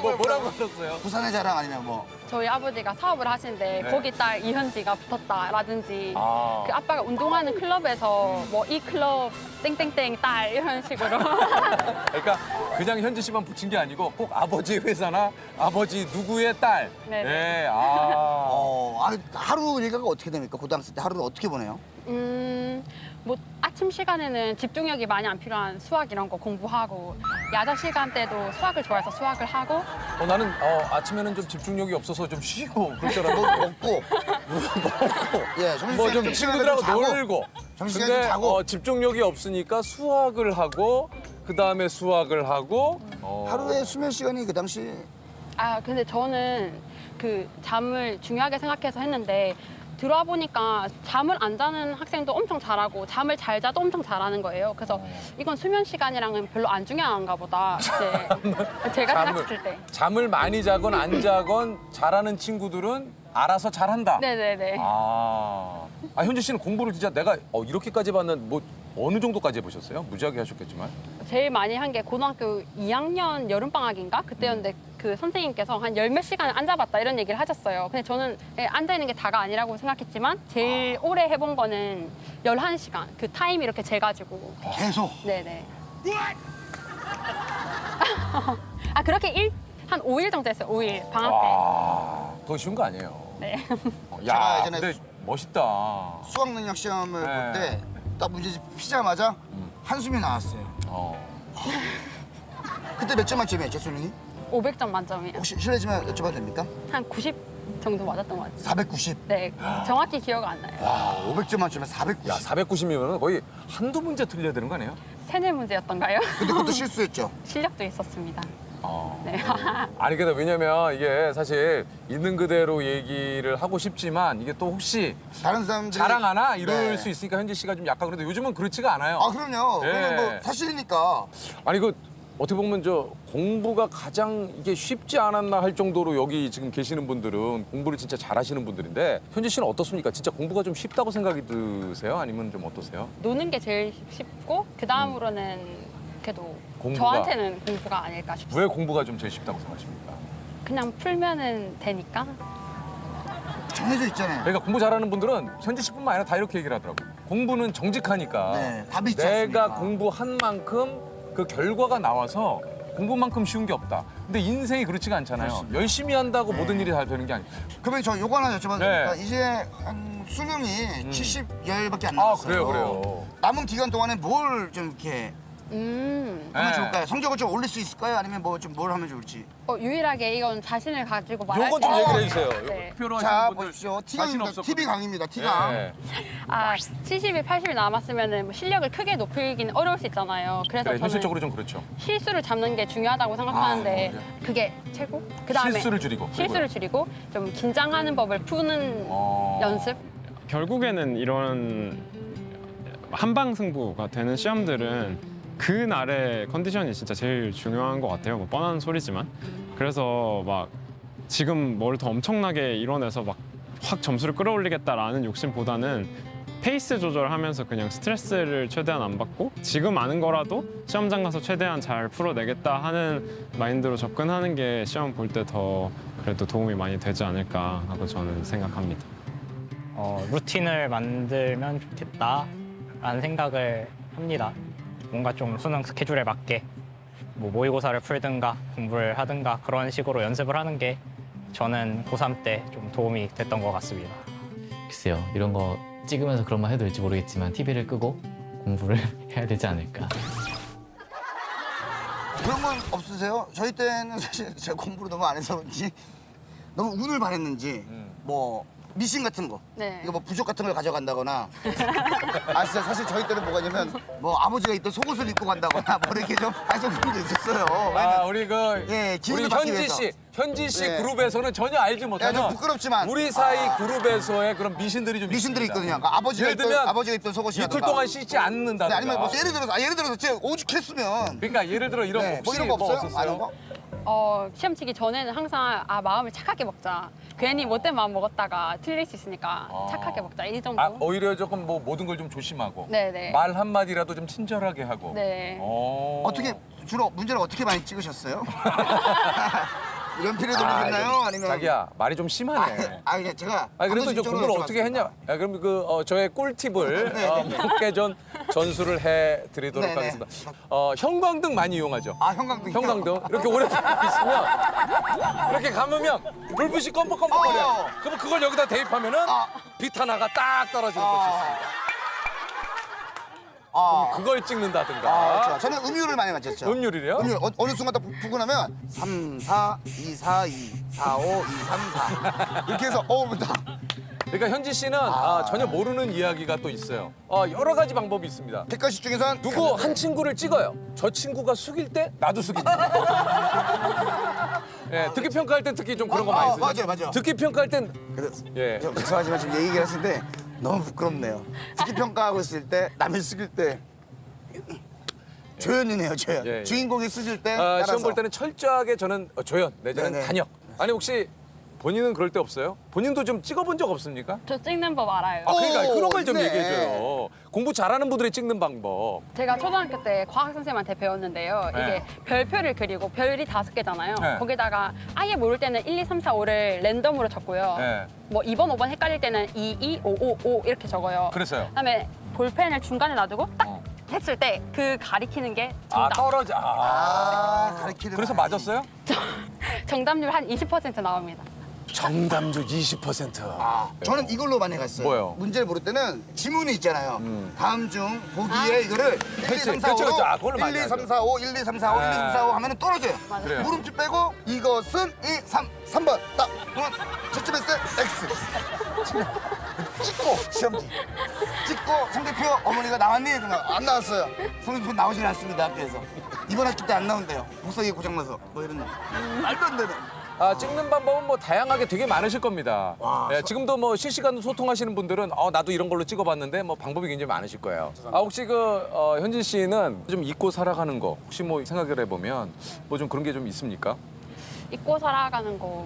뭐라고 하셨어요? 부산의 자랑 아니면 뭐 저희 아버지가 사업을 하시는데 네. 거기 딸 이현지가 붙었다라든지 그 아빠가 운동하는 클럽에서 뭐 이 클럽 땡땡땡 딸 이런 식으로 그러니까 그냥 현지 씨만 붙인 게 아니고 꼭 아버지 회사나 아버지 누구의 딸. 네네. 네, 하루 일과가 어떻게 됩니까? 고등학생 때 하루를 어떻게 보내요? 뭐 아침 시간에는 집중력이 많이 안 필요한 수학 이런 거 공부하고 야자 시간 때도 수학을 좋아해서 수학을 하고 나는 아침에는 좀 집중력이 없어서 좀 쉬고 그럴 줄 알았는데 먹고 예, 뭐 좀 친구들하고 놀고. 점심시간에 근데 좀 자고 집중력이 없으니까 수학을 하고 그다음에 수학을 하고 하루에 수면 시간이 그 당시 근데 저는 그 잠을 중요하게 생각해서 했는데 들어와 보니까 잠을 안 자는 학생도 엄청 잘하고 잠을 잘 자도 엄청 잘하는 거예요. 그래서 이건 수면 시간이랑은 별로 안 중요한가 보다. 이제 제가 생각했을 때. 잠을 많이 자건 안 자건 잘하는 친구들은 알아서 잘한다. 네네네. 현지 씨는 공부를 진짜 내가 이렇게까지 봤는 뭐 어느 정도까지 해보셨어요? 무지하게 하셨겠지만. 제일 많이 한 게 고등학교 2학년 여름방학인가? 그때였는데 그 선생님께서 한 10몇 시간을 앉아봤다 이런 얘기를 하셨어요. 근데 저는 앉아있는 게 다가 아니라고 생각했지만 제일 오래 해본 거는 11시간. 그 타임 이렇게 재가지고. 계속? 네네. 그렇게 한 5일 정도 했어요. 5일, 방학 때. 그거 쉬운 거 아니에요. 네. 야, 제가 예전에 근데 멋있다. 수학 능력 시험을 네. 볼 때 딱 문제집 피자마자 한숨이 나왔어요. 그때 몇 점 만점이었죠, 수능이? 500점 만점이에요. 혹시 실례지만 여쭤봐도 됩니까? 한 90 정도 맞았던 것 같아요. 490. 네, 정확히 기억 안 나요. 와, 500점 만점에 490. 야, 490이면 거의 한두 문제 틀려야 되는 거 아니에요? 세네 문제였던가요? 근데 그것도 실수했죠? 실력도 있었습니다. 네. 아니 근데 왜냐면 이게 사실 있는 그대로 얘기를 하고 싶지만 이게 또 혹시 다른 사람들이 자랑하나 이럴 네. 수 있으니까 현지 씨가 좀 약간 그래도 요즘은 그렇지가 않아요. 그럼요. 예. 그냥 뭐 사실이니까. 아니 어떻게 보면 공부가 가장 이게 쉽지 않았나 할 정도로 여기 지금 계시는 분들은 공부를 진짜 잘하시는 분들인데 현지 씨는 어떻습니까? 진짜 공부가 좀 쉽다고 생각이 드세요? 아니면 좀 어떠세요? 노는 게 제일 쉽고 그 다음으로는 그래도 공부가. 저한테는 공부가 아닐까 싶습니다. 왜 공부가 좀 제일 쉽다고 생각하십니까? 그냥 풀면은 되니까. 정해져 있잖아요. 그러니까 공부 잘하는 분들은 현지 씨뿐만 아니라 다 이렇게 얘기를 하더라고요. 공부는 정직하니까 네, 답이 있지 내가 않습니까? 공부한 만큼 그 결과가 나와서 공부만큼 쉬운 게 없다. 근데 인생이 그렇지가 않잖아요. 열심히 한다고 모든 일이 다 되는 게 아니에요. 그러면 저 요거 하나 여쭤봐도 네. 됩니까? 이제 한 수명이 70여일밖에 안 남았어요. 그래요. 남은 기간 동안에 뭘 좀 이렇게 하면 네. 좋을까요? 성적을 좀 올릴 수 있을까요? 아니면 뭐 좀 뭘 하면 좋을지? 유일하게 이건 자신을 가지고 말할 요거 수 좀 있는 얘기를 해주세요. 네. 표로 자, 하시는 분들 보십시오. 자신 T강입니다. 없었거든요. TV 강입니다. T강. 네. 70일, 80일 남았으면 실력을 크게 높이긴 어려울 수 있잖아요. 그래서 그래, 저는 현실적으로 좀 그렇죠. 실수를 잡는 게 중요하다고 생각하는데 그게 최고. 그다음에 실수를 줄이고. 실수를 줄이고 좀 긴장하는 법을 푸는 연습. 결국에는 이런 한방 승부가 되는 시험들은 그날의 컨디션이 진짜 제일 중요한 것 같아요. 뭐 뻔한 소리지만. 그래서 막 지금 뭘 더 엄청나게 이뤄내서 막 확 점수를 끌어올리겠다라는 욕심보다는 페이스 조절하면서 그냥 스트레스를 최대한 안 받고 지금 아는 거라도 시험장 가서 최대한 잘 풀어내겠다 하는 마인드로 접근하는 게 시험 볼 때 더 그래도 도움이 많이 되지 않을까 하고 저는 생각합니다. 루틴을 만들면 좋겠다라는 생각을 합니다. 뭔가 좀 수능 스케줄에 맞게 뭐 모의고사를 풀든가 공부를 하든가 그런 식으로 연습을 하는 게 저는 고3 때 좀 도움이 됐던 것 같습니다. 글쎄요, 이런 거 찍으면서 그런 말 해도 될지 모르겠지만 TV를 끄고 공부를 해야 되지 않을까. 그런 건 없으세요? 저희 때는 사실 제가 공부를 너무 안 해서 그런지 너무 운을 바랬는지 뭐 미신 같은 거 네. 이거 뭐 부족 같은 걸 가져간다거나 아 진짜 사실 저희 때는 뭐가 있냐면 뭐 아버지가 입던 속옷을 입고 간다거나 뭐 이렇게 좀 그런 게 있었어요. 우리 그 예, 기운을 우리 받기 현지 위해서. 씨, 현지 씨 네. 그룹에서는 전혀 알지 못하는 좀 부끄럽지만 우리 사이 그룹에서의 그런 미신들이 좀 미신들이 있습니다. 있거든요. 그러니까 아버지가 예를 입던 속옷이라든가 이틀 동안 씻지 않는다든가. 네, 아니면 뭐 예를 들어서 제가 오죽했으면 그러니까 예를 들어 이런 네, 거 뭐 혹시 이런 거 없어요? 없었어요? 아는 거? 시험 치기 전에는 항상 마음을 착하게 먹자. 괜히 못된 마음 먹었다가 틀릴 수 있으니까 착하게 먹자. 이 정도. 오히려 조금 뭐 모든 걸 좀 조심하고 네네. 말 한마디라도 좀 친절하게 하고. 네. 어떻게 주로 문제를 어떻게 많이 찍으셨어요? 연필을 돌리셨나요? 아니면 자기야 말이 좀 심하네. 그냥 제가 그래도 저 공부를 어떻게 했냐? 그럼 저의 꿀팁을 몇 개 전 전수를 해드리도록 네네. 하겠습니다. 형광등 많이 이용하죠. 형광등. 형광등 이렇게 오래 있으면 이렇게 감으면 불빛이 껌뻑껌뻑거려. 그럼 그걸 여기다 대입하면은 빛 하나가 딱 떨어지는 것이 있습니다. 그럼 그걸 찍는다든가. 좋아. 저는 음유를 많이 맞췄죠. 음유를요? 음유 어느 순간 딱 부고 나면 3, 4, 2, 4, 2, 4, 5, 2, 3, 4 이렇게 해서 다. 그러니까 현지 씨는 전혀 모르는 이야기가 또 있어요. 여러 가지 방법이 있습니다. 객관식 중에선 누구 한 친구를 찍어요. 저 친구가 숙일 때 나도 숙인다. 예, 듣기 평가할 땐 특히 좀 그런 거 많이 쓰죠. 맞아요. 듣기 평가할 땐 예. 저 죄송하지만 지금 얘기를 하시는데 너무 부끄럽네요. 특히 평가하고 있을 때 남이 숙일 때 조연이네요, 조연. 예. 주인공이 숙일 때 따라서. 시험 볼 때는 철저하게 저는 조연, 내지는 네네. 단역. 아니 혹시 본인은 그럴 때 없어요? 본인도 좀 찍어본 적 없습니까? 저 찍는 법 알아요. 그러니까 그런 걸 좀 네. 얘기해줘요. 공부 잘하는 분들이 찍는 방법. 제가 초등학교 때 과학 선생님한테 배웠는데요. 네. 이게 별표를 그리고 별이 5개잖아요. 네. 거기다가 아예 모를 때는 1, 2, 3, 4, 5를 랜덤으로 적고요. 네. 뭐 2번, 5번 헷갈릴 때는 2, 2, 5, 5, 5 이렇게 적어요. 그랬어요. 그다음에 볼펜을 중간에 놔두고 딱 했을 때 그 가리키는 게 정답. 떨어져. 가리키는. 그래서 맞았어요? 정답률 한 20% 나옵니다. 정답률 20%. 저는 이걸로 많이 갔어요. 뭐요? 문제를 모를 때는 지문이 있잖아요. 다음 중 보기에 이거를 1, 2, 3, 4, 5로 그렇죠. 그걸로 1, 많이 2, 하죠. 3, 4, 5, 1, 2, 3, 4, 5, 1, 2, 3, 4, 5 하면 떨어져요. 그래요. 물음표 빼고 이것은 2, 3번 딱. 그러면 채점했을 때 X. 찍고 시험지. 찍고 성적표 어머니가 나왔니? 그러면 안 나왔어요. 성적표 나오질 않습니다. 학교에서. 이번 학기 때 안 나온대요. 복사기 고장나서. 뭐 이런 거. 말도 안 되는. 찍는 방법은 뭐 다양하게 되게 많으실 겁니다. 예, 지금도 뭐 실시간으로 소통하시는 분들은 나도 이런 걸로 찍어봤는데 뭐 방법이 굉장히 많으실 거예요. 혹시 현진 씨는 좀 잊고 살아가는 거 혹시 뭐 생각을 해보면 뭐 좀 그런 게 좀 있습니까? 잊고 살아가는 거.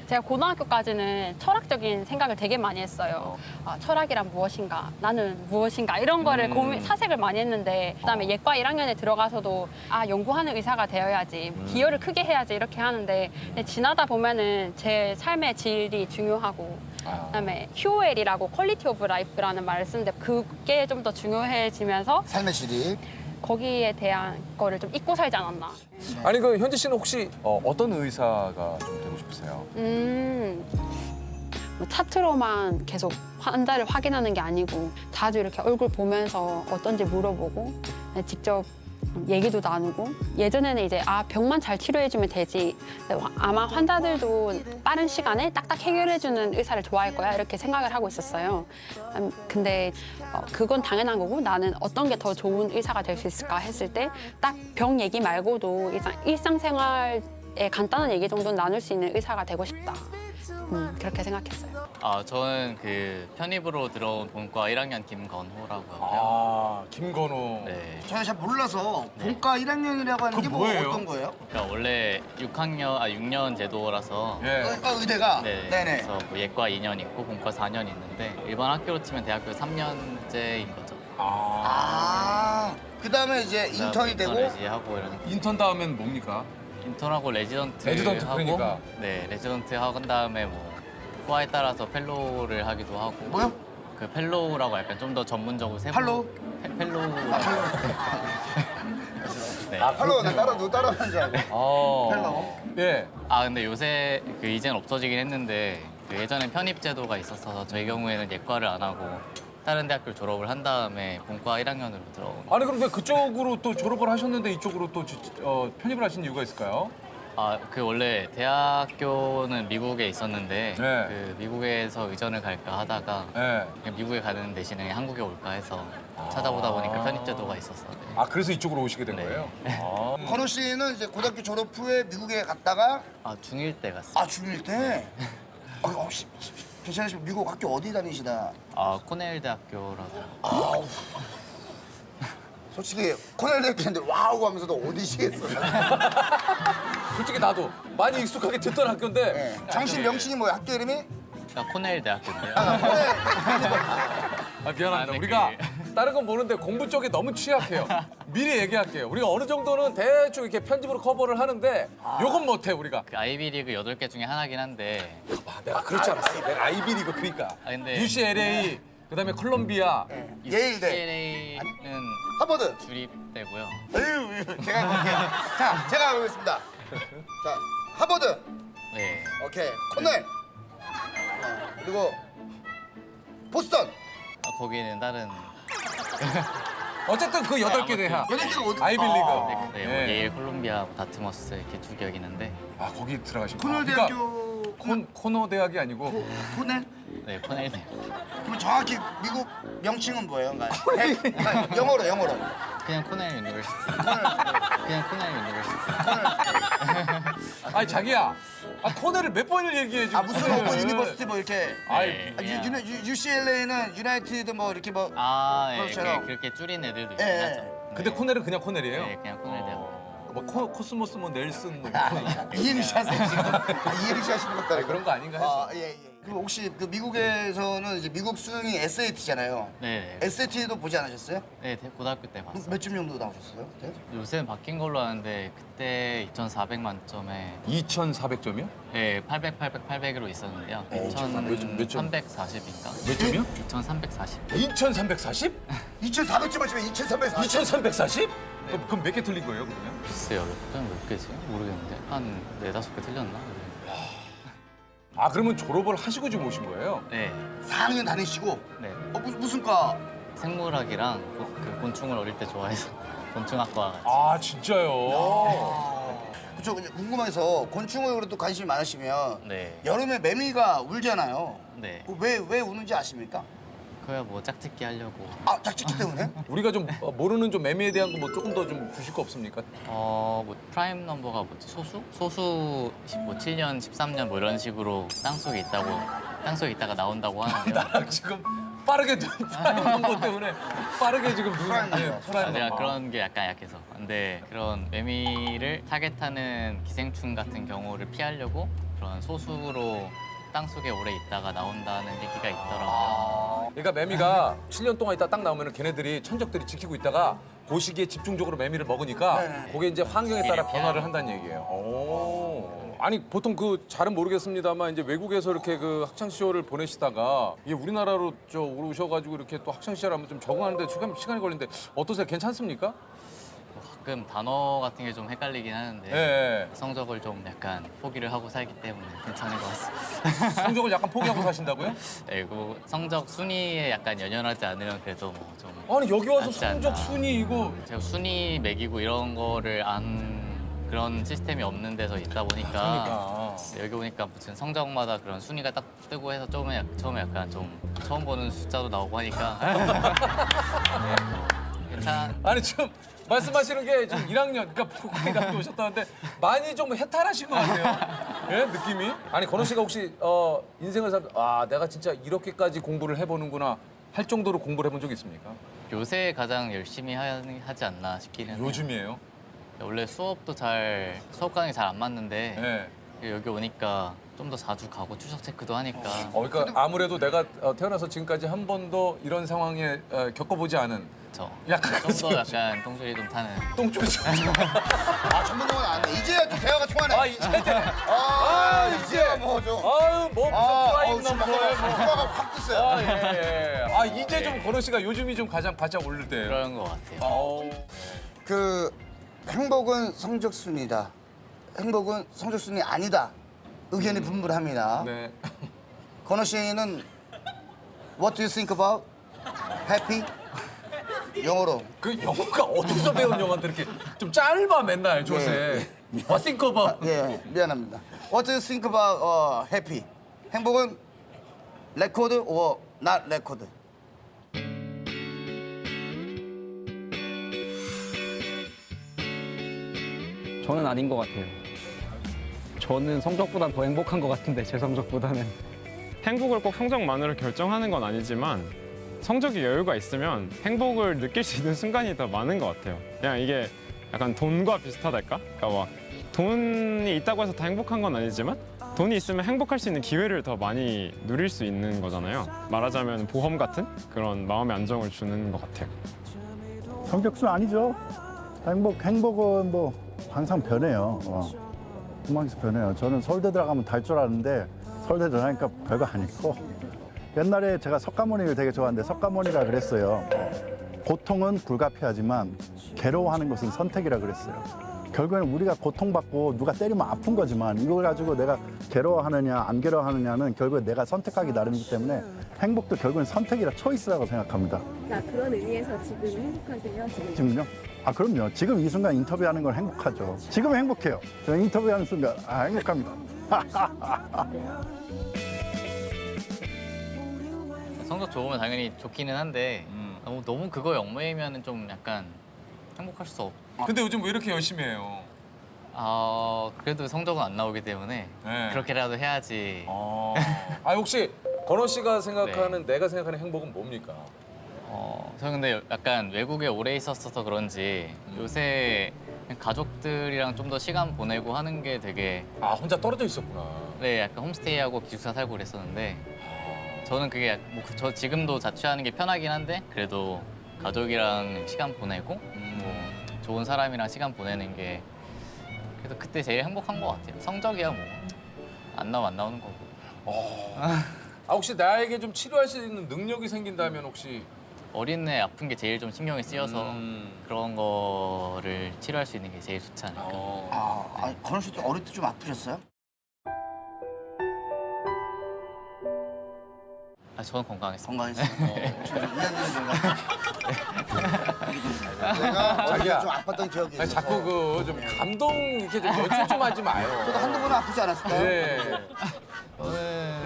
제가 고등학교까지는 철학적인 생각을 되게 많이 했어요. 철학이란 무엇인가, 나는 무엇인가 이런 거를 사색을 많이 했는데 그다음에 예과 1학년에 들어가서도 연구하는 의사가 되어야지, 기여를 크게 해야지 이렇게 하는데 근데 지나다 보면은 제 삶의 질이 중요하고 그다음에 QOL이라고 퀄리티 오브 라이프라는 말을 쓰는데 그게 좀 더 중요해지면서 삶의 질이 거기에 대한 거를 좀 잊고 살지 않았나. 아니 그 현지 씨는 혹시 어떤 의사가 좀 되고 싶으세요? 뭐 차트로만 계속 환자를 확인하는 게 아니고 자주 이렇게 얼굴 보면서 어떤지 물어보고 직접 얘기도 나누고 예전에는 이제 병만 잘 치료해주면 되지 아마 환자들도 빠른 시간에 딱딱 해결해주는 의사를 좋아할 거야 이렇게 생각을 하고 있었어요. 근데 그건 당연한 거고 나는 어떤 게 더 좋은 의사가 될 수 있을까 했을 때 딱 병 얘기 말고도 일상생활의 간단한 얘기 정도는 나눌 수 있는 의사가 되고 싶다. 그렇게 생각했어요. 저는 그 편입으로 들어온 본과 1학년 김건호라고 하고요. 아, 김건호. 네. 저는 잘 몰라서 본과 1학년이라고 하는 게 뭐 어떤 거예요? 그러니까 원래 6년 제도라서 의대가? 네. 네네. 그래서 뭐 예과 2년 있고 본과 4년 있는데 일반 학교로 치면 대학교 3년제인 거죠. 그다음에 이제 인턴이 되고 레지하고 이런. 인턴 다음엔 뭡니까? 인턴하고 레지던트 하고 그러니까. 네, 레지던트 하고 다음에 뭐 과에 따라서 펠로우를 하기도 하고. 뭐요? 그 펠로우라고 약간 좀 더 전문적으로 팔로우? 펠로우. 네. 팔로우 나 따라하는 줄 알고. 펠로우. 예. 근데 요새 그 이제는 없어지긴 했는데 그 예전엔 편입 제도가 있어서 저희 경우에는 예과를 안 하고 다른 대학교 졸업을 한 다음에 본과 1학년으로 들어온. 아니 그럼 왜 그쪽으로 또 졸업을 하셨는데 이쪽으로 또 편입을 하신 이유가 있을까요? 그 원래 대학교는 미국에 있었는데 네. 그 미국에서 의전을 갈까 하다가 네. 그냥 미국에 가는 대신에 한국에 올까 해서 찾아보다 보니까 편입 제도가 있었어요. 네. 그래서 이쪽으로 오시게 된 거예요? 건호 씨는 이제 고등학교 졸업 후에 미국에 갔다가 중1 때 갔어요. 중1 때? 혹시 괜찮으시면 미국 학교 어디 다니시다? 코넬 대학교라고. 솔직히 코넬 대학교인데 와우 하면서도 어디시겠어? 솔직히 나도 많이 익숙하게 듣던 학교인데 정식 명칭이 뭐야? 학교 이름이? 코넬 대학교인데요. 미안합니다. 우리가 다른 건 모르는데 공부 쪽에 너무 취약해요. 미리 얘기할게요. 우리가 어느 정도는 대충 이렇게 편집으로 커버를 하는데 요건 못해 우리가. 그 아이비리그 8개 중에 하나긴 한데. 내가 그렇지 않았어. 내가 아이비리그 그러니까. 근데 UCLA 그다음에 콜롬비아, 예일대. UCLA는 하버드 주립대고요. 제가 해볼게요. 자, 제가 해보겠습니다. 자, 하버드. 네. 오케이. 코넬. 그리고 보스턴. 거기는 다른. 어쨌든 그 8개 대학. 8개가 어디? 아이빌리그. 네, 뭐 예일, 콜롬비아, 뭐 다트머스 이렇게 두 개가 있는데. 거기 들어가신 코넬 대학교. 코너 대학이 아니고 코넬? 네, 코넬 대학. 그럼 정확히 미국 명칭은 뭐예요? 그러니까 영어로. 그냥 코넬 유니버시티. 그냥 코넬 유니버시티. 아니 자기야, 코넬을 몇 번을 얘기해 지금. 무슨 오픈 유니버시티 뭐 이렇게. 네, UCLA는 유나이티드 뭐 이렇게 뭐. 네, 그렇게 줄인 애들도 있긴 하죠. 근데 코넬은 그냥 코넬이에요? 네, 그냥 코넬 대학. 뭐 코스모스 뭐 넬슨 뭐 이행시 하세요 지금. 이행시 하시는 것도 그런 거 아닌가 해서. 그럼 혹시 그 미국에서는 이제 미국 수능이 SAT잖아요. 네. SAT도 보지 않으셨어요? 네, 고등학교 때 봤어요. 몇 점 정도 나오셨어요? 그때? 요새는 바뀐 걸로 아는데 그때 2,400 만점에 2,400점이요? 네, 800, 800, 800으로 있었는데요. 몇 점? 2,340인가? 몇 점이요? 2,340. 2,340? 2,400점 맞추면 2,340? 2,340? 그럼 몇 개 틀린 거예요, 그러면? 글쎄요, 몇 개지? 모르겠는데 한 4-5개 틀렸나? 그러면 졸업을 하시고 지금 오신 거예요? 네. 4학년 다니시고? 네. 무슨 과? 생물학이랑 그 곤충을 어릴 때 좋아해서 곤충학과. 진짜요? 그쵸, 궁금해서 곤충을 또 관심이 많으시면 네. 여름에 매미가 울잖아요. 네. 왜 우는지 아십니까? 그야 뭐 짝짓기 하려고. 짝짓기 때문에? 우리가 좀 모르는 좀 매미에 대한 거 뭐 조금 더 좀 주실 거 없습니까? 뭐 프라임 넘버가 뭐지? 소수 뭐 7년, 13년 뭐 이런 식으로 땅속에 있다가 나온다고 하는데요. 나랑 지금 빠르게 프라임 넘버 때문에 빠르게 지금 프라임 내가 넘버. 그런 게 약간 약해서. 근데 그런 매미를 타겟하는 기생충 같은 경우를 피하려고 그런 소수로 땅속에 오래 있다가 나온다는 얘기가 있더라고요. 그러니까 매미가 7년 동안 있다 딱 나오면 걔네들이 천적들이 지키고 있다가 그 시기에 집중적으로 매미를 먹으니까 그게 이제 환경에 따라 변화를 한다는 얘기예요. 아니 보통 그 잘은 모르겠습니다만 이제 외국에서 이렇게 그 학창 시절을 보내시다가 이게 우리나라로 오셔가지고 이렇게 또 학창 시절 한번 좀 적응하는데 시간이 걸리는데 어떠세요? 괜찮습니까? 가끔 단어 같은 게 좀 헷갈리긴 하는데 예. 성적을 좀 약간 포기를 하고 살기 때문에 괜찮은 것 같습니다. 성적을 약간 포기하고 사신다고요? 네, 그 성적 순위에 약간 연연하지 않으면 그래도 뭐 좀 아니 여기 와서 낫지 성적 않나. 순위 이거 제가 순위 매기고 이런 거를 안 그런 시스템이 없는 데서 있다 보니까 그러니까. 네, 여기 오니까 무슨 성적마다 그런 순위가 딱 뜨고 해서 처음에 약간 좀 처음 보는 숫자도 나오고 하니까 네, 괜찮. 아니 지금 말씀하시는 게 지금 1학년 그러니까 포항대학교 오셨다는데 많이 좀 해탈하신 것 같아요. 예 느낌이. 아니 건호 씨가 혹시 인생을 내가 진짜 이렇게까지 공부를 해보는구나 할 정도로 공부를 해본 적 있습니까? 요새 가장 열심히 하지 않나 싶기는 해요. 요즘이에요? 원래 수업 강의 잘 안 맞는데 네. 여기 오니까 좀 더 자주 가고 추석 체크도 하니까 그러니까 아무래도 내가 태어나서 지금까지 한 번도 이런 상황에 겪어보지 않은 약간 좀 더 약간 똥소리 좀 타는 똥소리 전문용어는 안 돼. 이제야 좀 대화가 통하네. 이제야 뭐 좀. 아유 뭐 무슨 프라임 넘버에 수화가 확 됐어요. 예. 이제 좀 건호 씨가 요즘이 좀 가장 바짝 오를 때 그런 것 같아요. 그 행복은 성적 순이다. 행복은 성적 순이 아니다. 의견이 분분합니다. 네. 건호 씨는 What do you think about happy? 영어로. 그 영어가 어디서 배운 영어인데 이렇게 좀 짧아 맨날 조세. think about. 예, 미안합니다. What do you think about happy? 행복은 record or not record? 저는 아닌 것 같아요. 저는 성적보단 더 행복한 것 같은데 제 성적보다는. 행복을 꼭 성적만으로 결정하는 건 아니지만 성적이 여유가 있으면 행복을 느낄 수 있는 순간이 더 많은 것 같아요. 그냥 이게 약간 돈과 비슷하달까? 그러니까 막 돈이 있다고 해서 다 행복한 건 아니지만 돈이 있으면 행복할 수 있는 기회를 더 많이 누릴 수 있는 거잖아요. 말하자면 보험 같은 그런 마음의 안정을 주는 것 같아요. 성적순 아니죠. 행복은 뭐 항상 변해요. 희망에서 변해요. 저는 서울대 들어가면 달 줄 알았는데 서울대 들어가니까 별거 아니고 옛날에 제가 석가모니를 되게 좋아하는데 석가모니가 그랬어요. 고통은 불가피하지만 괴로워하는 것은 선택이라 그랬어요. 결국에는 우리가 고통받고 누가 때리면 아픈 거지만 이걸 가지고 내가 괴로워하느냐 안 괴로워하느냐는 결국에 내가 선택하기 나름이기 때문에 행복도 결국엔 선택이라 초이스라고 생각합니다. 자, 그런 의미에서 지금 행복하세요? 지금요? 그럼요. 지금 이 순간 인터뷰하는 건 행복하죠. 지금 행복해요. 저 인터뷰하는 순간 행복합니다. 성적 좋으면 당연히 좋기는 한데 너무 그거에 얽매이면 좀 약간 행복할 수 없. 근데 요즘 왜 이렇게 열심히 해요? 그래도 성적은 안 나오기 때문에 네. 그렇게라도 해야지. 혹시 건호 씨가 생각하는 내가 생각하는 행복은 뭡니까? 저는 근데 약간 외국에 오래 있었어서 그런지 요새 가족들이랑 좀 더 시간 보내고 하는 게 되게 혼자 떨어져 있었구나. 네, 약간 홈스테이하고 기숙사 살고 그랬었는데 저는 그게 저 지금도 자취하는 게 편하긴 한데 그래도 가족이랑 시간 보내고 뭐 좋은 사람이랑 시간 보내는 게 그래도 그때 제일 행복한 것 같아요. 성적이야 뭐 안 나오면 안 나오는 거고. 혹시 나에게 좀 치료할 수 있는 능력이 생긴다면 혹시 어린애 아픈 게 제일 좀 신경이 쓰여서 그런 거를 치료할 수 있는 게 제일 좋지 않을까. 건호 씨도 어릴 때 좀 아프셨어요? 저는 건강했어요. 건강했어요. 내가 어릴 때 좀 아팠던 기억이 있어요. 자꾸 그 좀 감동 이렇게 좀 연출 좀 하지 마요. 저도 한두 번은 아프지 않았을까요? 예.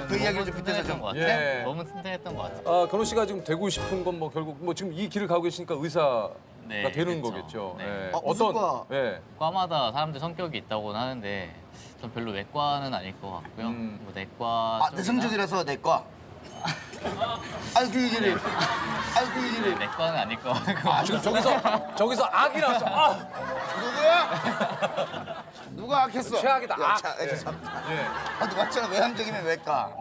그 이야기를 좀 빗대서 좀. 것 같아요. 너무 튼튼했던 것 같아요. 건호 씨가 지금 되고 싶은 건 뭐 결국 뭐 지금 이 길을 가고 계시니까 의사가 네, 되는 그렇죠. 거겠죠. 네. 예. 무슨 과? 과마다 사람들 성격이 있다고는 하는데 전 별로 외과는 아닐 것 같고요. 뭐 내과 쪽이나 내성적이라서 내과. 그 얘기를. 그 얘기를. 내과는 아닐 것 같고. 지금 저기서 악이 나왔어. 누구야? 누가 악했어? 최악이다. 악. 누가 했잖아. 외향적이면 외과.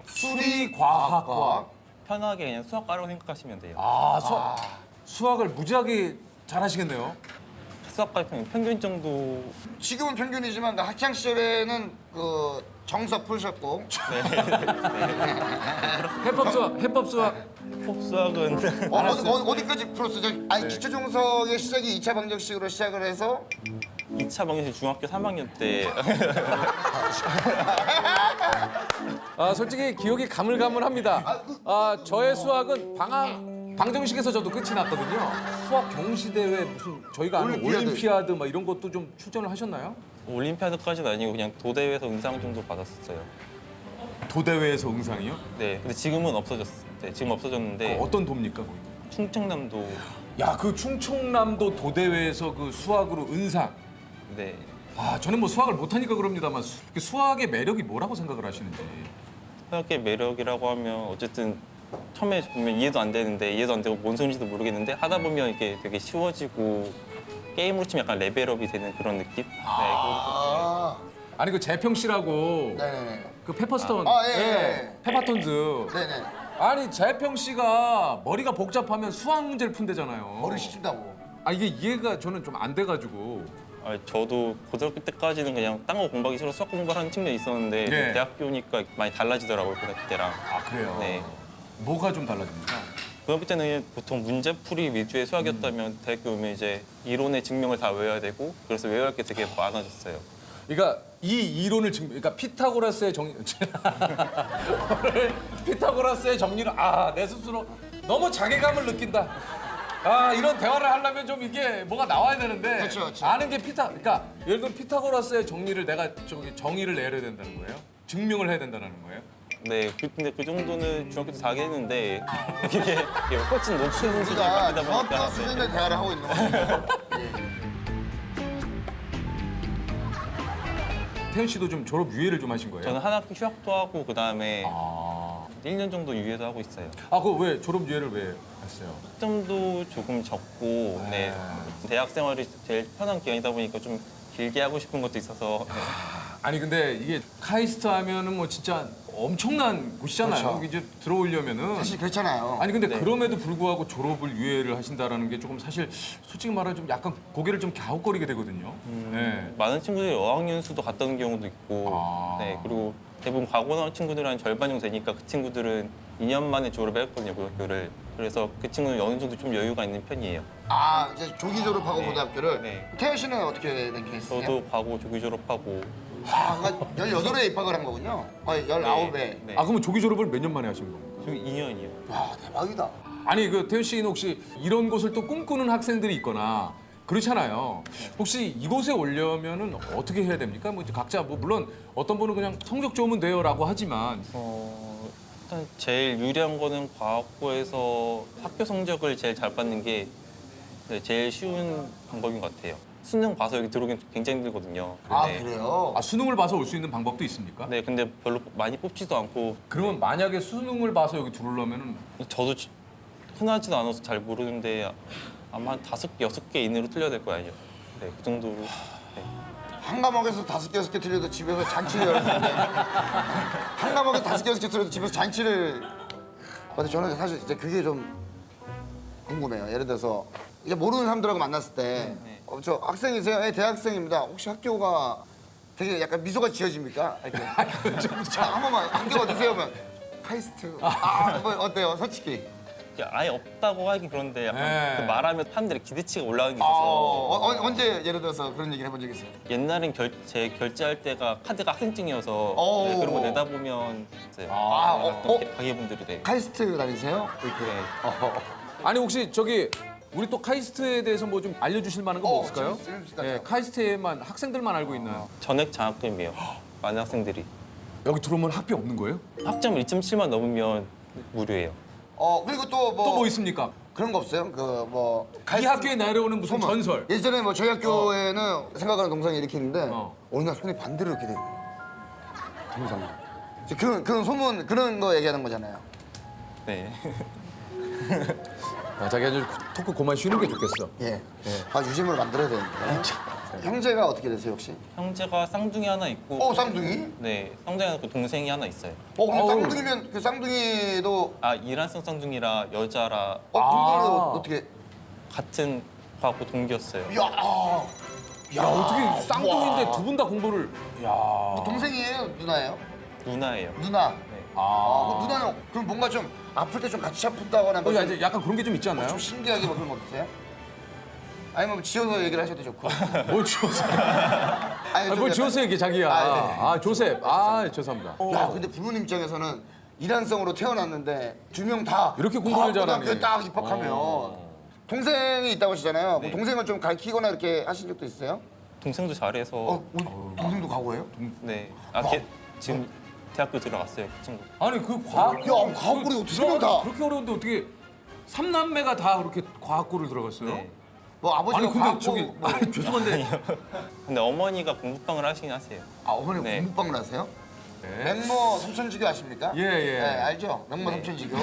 수리과학과. 편하게 그냥 수학과라고 생각하시면 돼요. 수학을 무지하게 잘하시겠네요. 수학과 평균 정도. 지금은 평균이지만 그 학창 시절에는 그 정사 풀셨고. 해법 수학. 해법 수학은 어디까지 풀었어? 아니 기초 정석의 시작이 2차 방정식으로 시작을 해서 2차 방정식 중학교 3학년 때. 아 솔직히 기억이 가물가물합니다. 아 저의 수학은 방정식에서 저도 끝이 났거든요. 수학 경시 대회 무슨 저희가 아는 올림피아드 막 이런 것도 좀 출전을 하셨나요? 올림피아드까지는 아니고 그냥 도대회에서 응상 정도 받았었어요. 도대회에서 응상이요? 네, 근데 지금은 없어졌어요. 네, 지금 없어졌는데. 어떤 도입니까? 거기? 충청남도. 야, 그 충청남도 도대회에서 그 수학으로 은상. 네. 아, 저는 뭐 수학을 못하니까 그럽니다만 수학의 매력이 뭐라고 생각을 하시는지. 수학의 매력이라고 하면 어쨌든 처음에 보면 이해도 안 되는데 이해도 안 되고 뭔 소리인지도 모르겠는데 하다 보면 이게 되게 쉬워지고 게임으로 치면 약간 레벨업이 되는 그런 느낌? 아니 그 재평 씨라고 그 페퍼스톤, 페퍼톤즈. 네네. 아니 재평 씨가 머리가 복잡하면 수학 문제를 푼대잖아요. 머리 식힌다고. 아 이게 이해가 저는 좀 안 돼가지고. 저도 고등학교 때까지는 그냥 딴 거 공부하기 싫어 수학 공부를 하는 측면이 있었는데 네. 대학교니까 많이 달라지더라고요 고등학교 때랑. 아 그래요? 네. 뭐가 좀 달라집니까? 고등학교 때는 보통 문제풀이 위주의 수학이었다면 대학교 오면 이제 이론의 증명을 다 외워야 되고 그래서 외워야 할 게 되게 많아졌어요. 그러니까 이 이론을 그러니까 피타고라스의 정리 오늘 피타고라스의 정리를 내 스스로 너무 자괴감을 느낀다. 아 이런 대화를 하려면 좀 이게 뭐가 나와야 되는데 그렇죠. 아는 게 그러니까 예를 들면 피타고라스의 정리를 내가 정의를 내려야 된다는 거예요? 증명을 해야 된다는 거예요? 네, 근데 그 정도는 중학교 때 4개 했는데 이게 훨씬 높은 수준이 우리가 바뀌다 보니까. 중학교 수준의 대화를 하고 있는 거예요. 태현 씨도 좀 졸업 유예를 좀 하신 거예요? 저는 한 학기 휴학도 하고 그다음에 1년 정도 유예도 하고 있어요. 아, 그 왜 졸업 유예를 왜 했어요? 학점도 조금 적고 네. 대학 생활이 제일 편한 기간이다 보니까 좀 길게 하고 싶은 것도 있어서. 아니 근데 이게 카이스트 하면은 뭐 진짜 엄청난 곳이잖아요. 그렇죠. 여기 이제 들어오려면은 사실 그렇잖아요. 아니 근데 네. 그럼에도 불구하고 졸업을 유예를 하신다라는 게 조금 사실 솔직히 말하면 좀 약간 고개를 좀 갸웃거리게 되거든요. 네. 많은 친구들이 어학연수도 갔다 온 경우도 있고 네, 그리고 대부분 과고 나온 친구들은 한 절반 정도 되니까 그 친구들은 2년 만에 졸업을 했거든요, 고등학교를. 그래서 그 친구는 어느 정도 좀 여유가 있는 편이에요. 아 이제 조기 졸업하고 고등학교를. 네. 태현 씨는 어떻게 된 케이스세요? 저도 과고 조기 졸업하고. 그러니까 18에 입학을 한 거군요. 19에. 네. 아 그러면 조기 졸업을 몇 년 만에 하신 겁니까? 저기 2년이요. 와 대박이다. 아니 그 태현 씨는 혹시 이런 곳을 또 꿈꾸는 학생들이 있거나 그렇잖아요. 혹시 이곳에 오려면은 어떻게 해야 됩니까? 뭐 이제 각자 뭐 물론 어떤 분은 그냥 성적 좋으면 돼요라고 하지만 일단 제일 유리한 거는 과학고에서 학교 성적을 제일 잘 받는 게 제일 쉬운 방법인 것 같아요. 수능 봐서 여기 들어오긴 굉장히 힘들거든요. 근데 그래요? 아 수능을 봐서 올 수 있는 방법도 있습니까? 네, 근데 별로 많이 뽑지도 않고. 그러면 만약에 수능을 봐서 여기 들어오려면은 저도 흔하지도 않아서 잘 모르는데 아마 한 5개, 6개 이내로 틀려야 될 거 아니에요. 네, 그 정도로. 네. 한 과목에서 5개, 6개 틀려도 집에서 잔치를 열었는데 한 과목에서 5개, 6개 틀려도 집에서 잔치를. 근데 저는 사실 이제 그게 좀 궁금해요. 예를 들어서 이제 모르는 사람들하고 만났을 때 저 학생이세요? 네, 대학생입니다. 혹시 학교가 되게 약간 미소가 지어집니까? 이렇게. 자, 한 번만 학교가 어디세요? 그러면 카이스트. 뭐 어때요? 솔직히. 아예 없다고 하긴 그런데 약간 네. 그 말하면 사람들의 기대치가 올라가는 게 있어서. 언제 예를 들어서 그런 얘기를 해본 적 있어요? 옛날엔 제 결제할 때가 카드가 학생증이어서 네, 그런 거 내다 보면 이제 가게분들이 네. 카이스트 다니세요? 이렇게. 아니 혹시 저기 우리 또 카이스트에 대해서 뭐 좀 알려주실 만한 거 뭐 없을까요? 네, 카이스트에만 학생들만 알고 있나요? 전액 장학금이에요. 많은 학생들이. 여기 들어오면 학비 없는 거예요? 학점을 2.7만 넘으면 무료예요. 그리고 또 뭐 있습니까? 그런 거 없어요? 그 뭐 이 학교에 내려오는 무슨 소문. 전설. 예전에 뭐 저희 학교에는 생각하는 동상이 이렇게 있는데 어느 날 손이 반대로 이렇게 돼요. 동상이. 그런 소문 그런 거 얘기하는 거잖아요. 네. 자기 아주 토크 그만 쉬는 게 좋겠어. 예. 유심으로 만들어야 되는데. 형제가 어떻게 되세요 혹시? 형제가 쌍둥이 하나 있고. 쌍둥이? 네, 쌍둥이 하나 있고 동생이 하나 있어요. 근데 쌍둥이면 그 쌍둥이도 이란성 쌍둥이라 여자라. 그거는 어떻게? 같은 과학부 동기였어요. 야, 어떻게 쌍둥이인데 두 분 다 공부를. 야. 동생이에요? 누나예요? 누나예요. 누나. 아. 그럼 누나는 그럼 뭔가 좀 아플 때 좀 같이 아픈다거나 뭐 좀, 약간 그런 게 좀 있지 않나요? 좀 신기하게 뭐 그런 거 없으세요? 아니면 뭐 지어서 얘기를 하셔도 좋고. 뭘 지어서? 아니, 뭘 지어서 얘기 자기야. 아, 조셉. 아, 죄송합니다. 야, 근데 부모님 입장에서는 이란성으로 태어났는데 두 명 다 이렇게 공부를 잘하니. 학교에 딱 입학하면 동생이 있다고 하시잖아요. 네. 뭐 동생을 좀 가르치거나 이렇게 하신 적도 있어요? 동생도 잘해서. 동생도 과거예요? 네. 지금 대학교 들어갔어요, 그 친구. 아니 그 과학. 야, 과학고를 어떻게 세 명 다? 그렇게 어려운데 어떻게 삼남매가 다 그렇게 과학고를 들어갔어요? 네. 뭐 아버지가 아니 근데 과학고 저기 뭐. 아니, 죄송한데 근데 어머니가 공부방을 하시긴 하세요. 아, 어머니 네. 공부방을 하세요? 네. 맹모 삼천지교 아십니까? 예, 예. 네, 알죠? 맹모 삼천지교.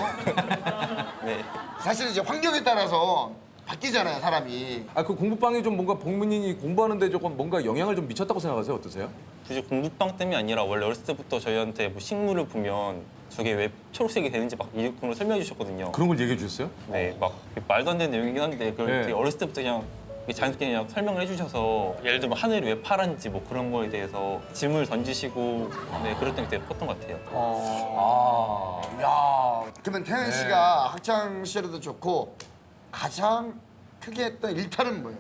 네. 사실 이제 환경에 따라서 바뀌잖아요, 사람이. 아 그 공부방이 좀 뭔가 본인이 공부하는데 조금 뭔가 영향을 좀 미쳤다고 생각하세요? 어떠세요? 굳이 공부방 때문이 아니라 원래 어렸을 때부터 저희한테 뭐 식물을 보면 저게 왜 초록색이 되는지 막 이유로 설명해 주셨거든요. 그런 걸 얘기해 주셨어요? 네, 막 말도 안 되는 내용이긴 한데 그걸 네. 되게 어렸을 때부터 그냥 자연스럽게 그냥 설명을 해주셔서 예를 들면 하늘이 왜 파란지 뭐 그런 거에 대해서 질문을 던지시고 네, 그랬던 게 되게 컸던 것 같아요. 야, 그러면 태현 네. 씨가 학창 시절에도 좋고 가장 크게 했던 일탈은 뭐예요?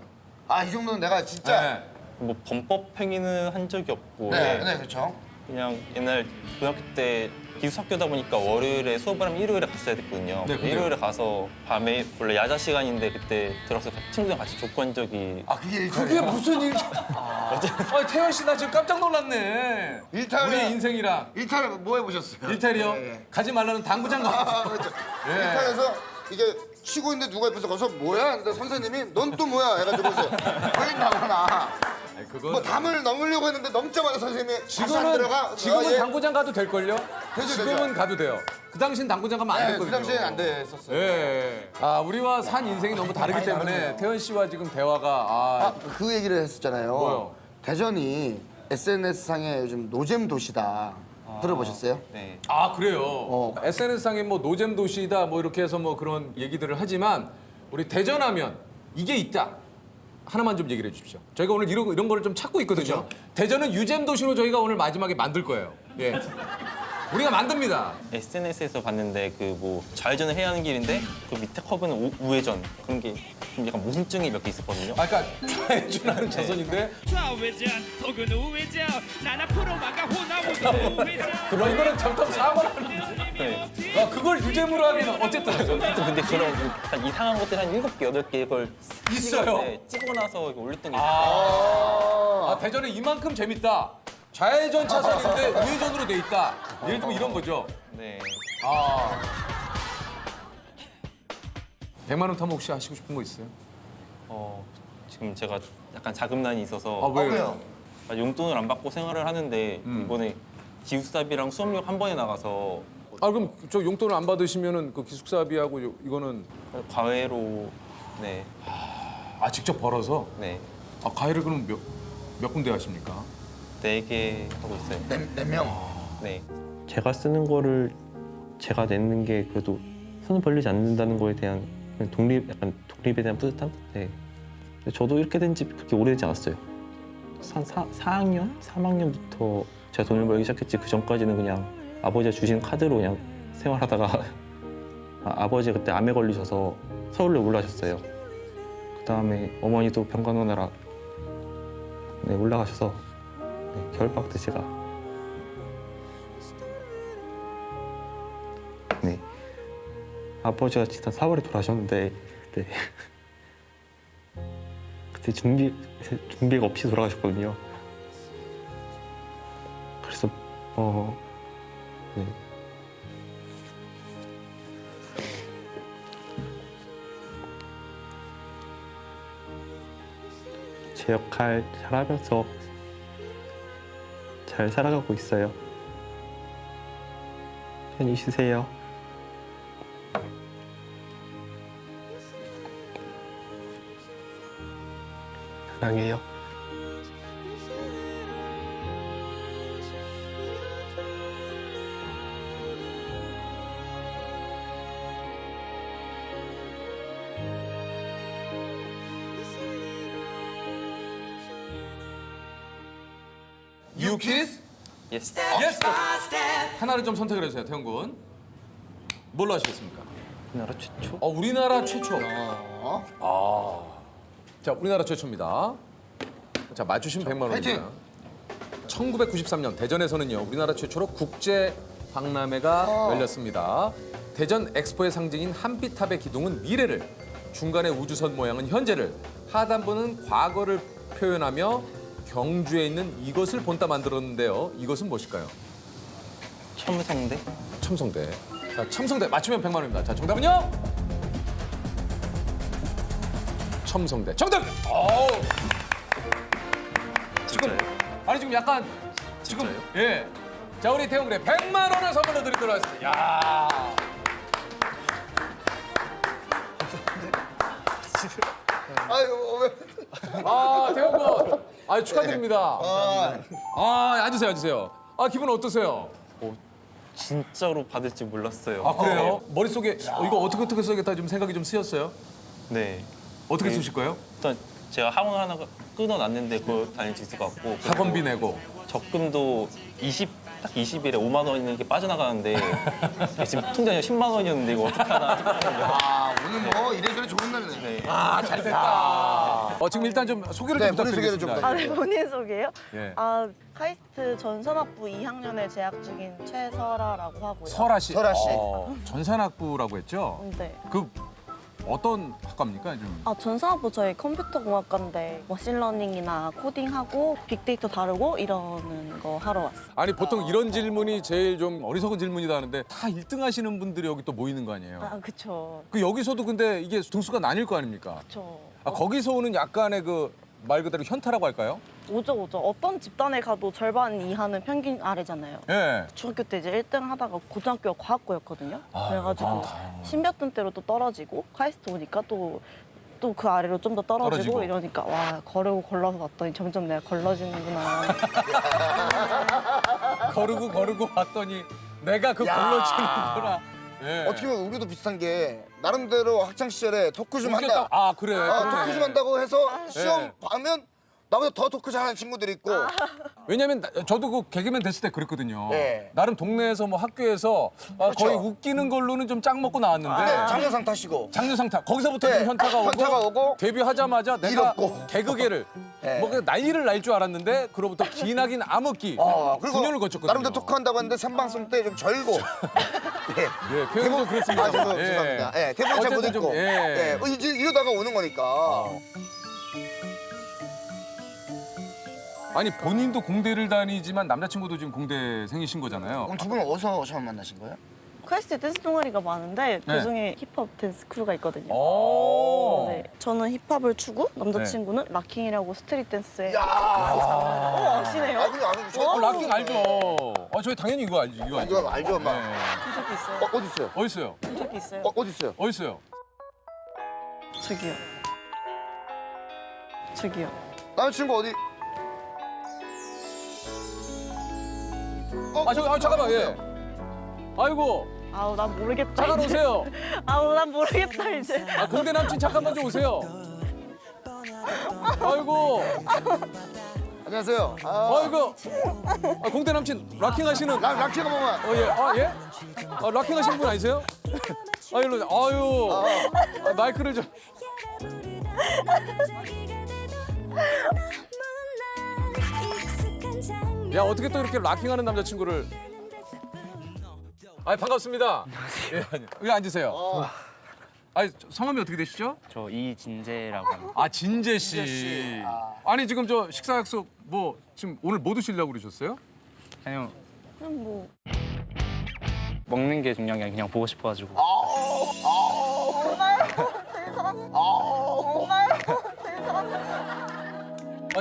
아, 이 정도는 내가 진짜. 뭐 범법 행위는 한 적이 없고 네, 그렇죠. 그냥 옛날 고등학교 때 기숙학교다 보니까 월요일에 수업을 하면 일요일에 갔어야 됐거든요. 네, 근데요? 일요일에 가서 밤에 원래 야자 시간인데 그때 들어서 친구랑 같이 족구한 적이 아, 그게 일탈이야? 그게 무슨 일? 아니 태현 씨 나 지금 깜짝 놀랐네. 일탈은- 우리 인생이랑 일탈은 뭐 해보셨어요? 일탈이요? 네. 가지 말라는 당구장 가. 그렇죠. 예. 일탈에서 이게 치고 있는데 누가 옆에서 가서 뭐야? 근데 선생님이 넌 또 뭐야? 해가지고 이제 걸린다거나 뭐 담을 넘으려고 했는데 넘자마자 선생님이 다시 안 들어가. 지금은 예. 당구장 가도 될 걸요? 되죠, 지금은 되죠. 가도 돼요. 그 당시엔 당구장 가면 안 네, 됐거든요. 그 당시에는 안 됐었어요. 예. 아 우리와 산 인생이 너무 다르기 많이 때문에 다르네요. 태현 씨와 지금 대화가 그 얘기를 했었잖아요. 뭐요? 대전이 SNS상에 요즘 노잼 도시다. 들어보셨어요? 네. 아 그래요. SNS상에 뭐 노잼 도시다 뭐 이렇게 해서 뭐 그런 얘기들을 하지만 우리 대전하면 이게 있다. 하나만 좀 얘기를 해주십시오. 저희가 오늘 이런 거를 좀 찾고 있거든요. 대전은 유잼 도시로 저희가 오늘 마지막에 만들 거예요. 예. 우리가 만듭니다. SNS에서 봤는데 그 뭐 좌회전을 해야 하는 길인데 그 밑에 커브는 우회전 그런 게 좀 약간 모순증이 몇 개 있었거든요. 아, 그러니까 좌회전하는 차선인데 좌회전 혹은 우회전 난 앞으로 막아 호나무도 우회전 그런 이거는 점점 사고를 하는지. 네. 아, 그걸 유잼으로 하기는 어쨌든. 근데 그런 약간 이상한 것들 한 7개, 8개 그걸 있어요? 찍고 나서 이렇게 올렸던 게 있어요. 아, 대전은 이만큼 재밌다. 좌회전 차선인데 우회전으로 돼 있다. 예를 들면 이런 거죠. 네. 아. 100만 원 타면 혹시 하시고 싶은 거 있어요? 지금 제가 약간 자금난이 있어서 아, 왜요? 용돈을 안 받고 생활을 하는데 이번에 기숙사비랑 수업료 한 번에 나가서 아, 그럼 저 용돈을 안 받으시면은 그 기숙사비하고 이거는 과외로 네. 아, 직접 벌어서? 네. 아, 과외를 그럼 몇 군데 하십니까? 4개 하고 있어요. 4명? 네. 제가 쓰는 거를 제가 내는 게 그래도 손을 벌리지 않는다는 거에 대한 약간 독립에 대한 뿌듯함? 네. 근데 저도 이렇게 된 지 그렇게 오래되지 않았어요. 한 4학년? 3학년부터 제가 돈을 벌기 시작했지 그 전까지는 그냥 아버지가 주신 카드로 그냥 생활하다가 아버지가 그때 암에 걸리셔서 서울로 올라가셨어요. 그 다음에 어머니도 병간 오느라 네, 올라가셔서 네, 겨울방학 때 제가 네 아버지가 지난 4월에 돌아가셨는데 네. 그때 준비가 없이 돌아가셨거든요. 그래서 네. 제 역할 잘하면서 잘 살아가고 있어요. 편히 쉬세요. 사랑해요. 유키스? 예스. 예스. 하나를 좀 선택을 해주세요, 태용 군. 뭘로 하시겠습니까? 우리나라 최초. 우리나라 최초. 자, 우리나라 최초입니다. 자, 맞추시면 100만 원입니다. 1993년 대전에서는요, 우리나라 최초로 국제 박람회가 열렸습니다. 대전 엑스포의 상징인 한빛탑의 기둥은 미래를, 중간의 우주선 모양은 현재를, 하단부는 과거를 표현하며 경주에 있는 이것을 본따 만들었는데요. 이것은 무엇일까요? 첨성대. 첨성대. 자, 첨성대 맞추면 100만 원입니다. 자, 정답은요? 첨성대. 정답! 지금 아니 지금 약간 지금 예. 자, 우리 태용 그래 100만 원을 선물로 드리도록 하겠습니다. 야. 아유, 왜? 태용 군. 축하드립니다. 앉으세요, 앉으세요. 기분 어떠세요? 진짜로 받을지 몰랐어요. 그래요? 머릿속에 이거 어떻게 써야겠다 좀 생각이 좀 쓰였어요? 네. 어떻게 쓰실 거예요? 일단 제가 학원 하나 끊어놨는데 그거 다닐 수 있을 것 같고. 학원비 내고. 적금도 딱 20일에 5만 원이 이렇게 빠져나가는데 지금 통장에 10만 원이었는데 이거 어떻게 하나 싶거든요. 오늘 뭐 이래저래 좋은 날이네. 네. 잘 됐다. 지금 일단 좀 소개를 좀 부탁드리겠습니다. 네, 본인 소개요? 예. 카이스트 전산학부 2학년에 재학 중인 최설아라고 하고요. 설아 씨. 설아 씨. 전산학부라고 했죠? 네. 그 어떤 학과입니까? 좀. 전산학부 저희 컴퓨터공학과인데 머신러닝이나 코딩하고 빅데이터 다루고 이러는 거 하러 왔어요. 아니 보통 이런 질문이 제일 좀 어리석은 질문이다 하는데 다 1등 하시는 분들이 여기 또 모이는 거 아니에요? 그쵸. 그 여기서도 근데 이게 등수가 나뉠 거 아닙니까? 그쵸. 거기서 오는 약간의 그 말 그대로 현타라고 할까요? 오죠. 어떤 집단에 가도 절반 이하는 평균 아래잖아요. 예. 중학교 때 이제 1등 하다가 고등학교가 과학고였거든요. 그래가지고 신몇 때로 또 떨어지고 카이스트 오니까 또 그 아래로 좀 더 떨어지고 이러니까 와 걸러서 왔더니 점점 내가 걸러지는구나. 거르고 왔더니 내가 걸러지는구나. 예. 어떻게 보면 우리도 비슷한 게 나름대로 학창 시절에 토크 좀 한다. 그래. 토크 좀 한다고 해서 시험 봐면 나보다 더 토크 잘하는 친구들이 있고. 왜냐면 저도 그 개그맨 됐을 때 그랬거든요. 네. 나름 동네에서 뭐 학교에서 거의 웃기는 걸로는 좀 짝 먹고 나왔는데 장려상 타시고. 장려상 타. 거기서부터 좀 현타가 오고 데뷔하자마자 내가 이롭고. 개그계를 뭐 난리를 날 줄 알았는데 그로부터 기나긴 암흑기 그리고 9년을 거쳤거든요. 나름대로 토크한다고 했는데 생방송 때 좀 절고. 예, 교육도 그렇습니다. 죄송합니다. 대본 잘 못 읽고. 이러다가 오는 거니까. 아니 본인도 공대를 다니지만 남자친구도 지금 공대생이신 거잖아요. 그럼 두 분은 어디서 처음 만나신 거예요? 카이스트 댄스 동아리가 많은데 네. 그중에 힙합 댄스 크루가 있거든요. 오. 네, 저는 힙합을 추고 남자친구는 락킹이라고 스트릿 댄스에 아시네요? 락킹 알죠. 저희 당연히 이거 알죠. 이거 알죠, 엄마. 본 적이 있어요? 어디 있어요? 어디 있어요? 본 적이 있어요? 어디 있어요? 어디 있어요? 저기요. 남자친구 어디? 잠깐만. 예. 아이고. 난 모르겠다. 잠깐 이제. 오세요. 난 모르겠다 이제. 공대 남친 잠깐만 좀 오세요. 아이고. 안녕하세요. 아이고. 공대 남친 락킹 하시는. 락킹 한 번만. 예? 락킹 하시는 분 아니세요? 아유. 마이크를 좀. 야, 어떻게 또 이렇게 락킹하는 남자친구를. 반갑습니다. 여기 앉으세요. 성함이 어떻게 되시죠? 저 이진재라고 합니다. 진재 씨. 아니 지금 저 식사 약속 뭐 지금 오늘 뭐 드시려고 그러셨어요? 아니요. 그냥 뭐. 먹는 게 중요한 게 아니라 그냥 보고 싶어가지고.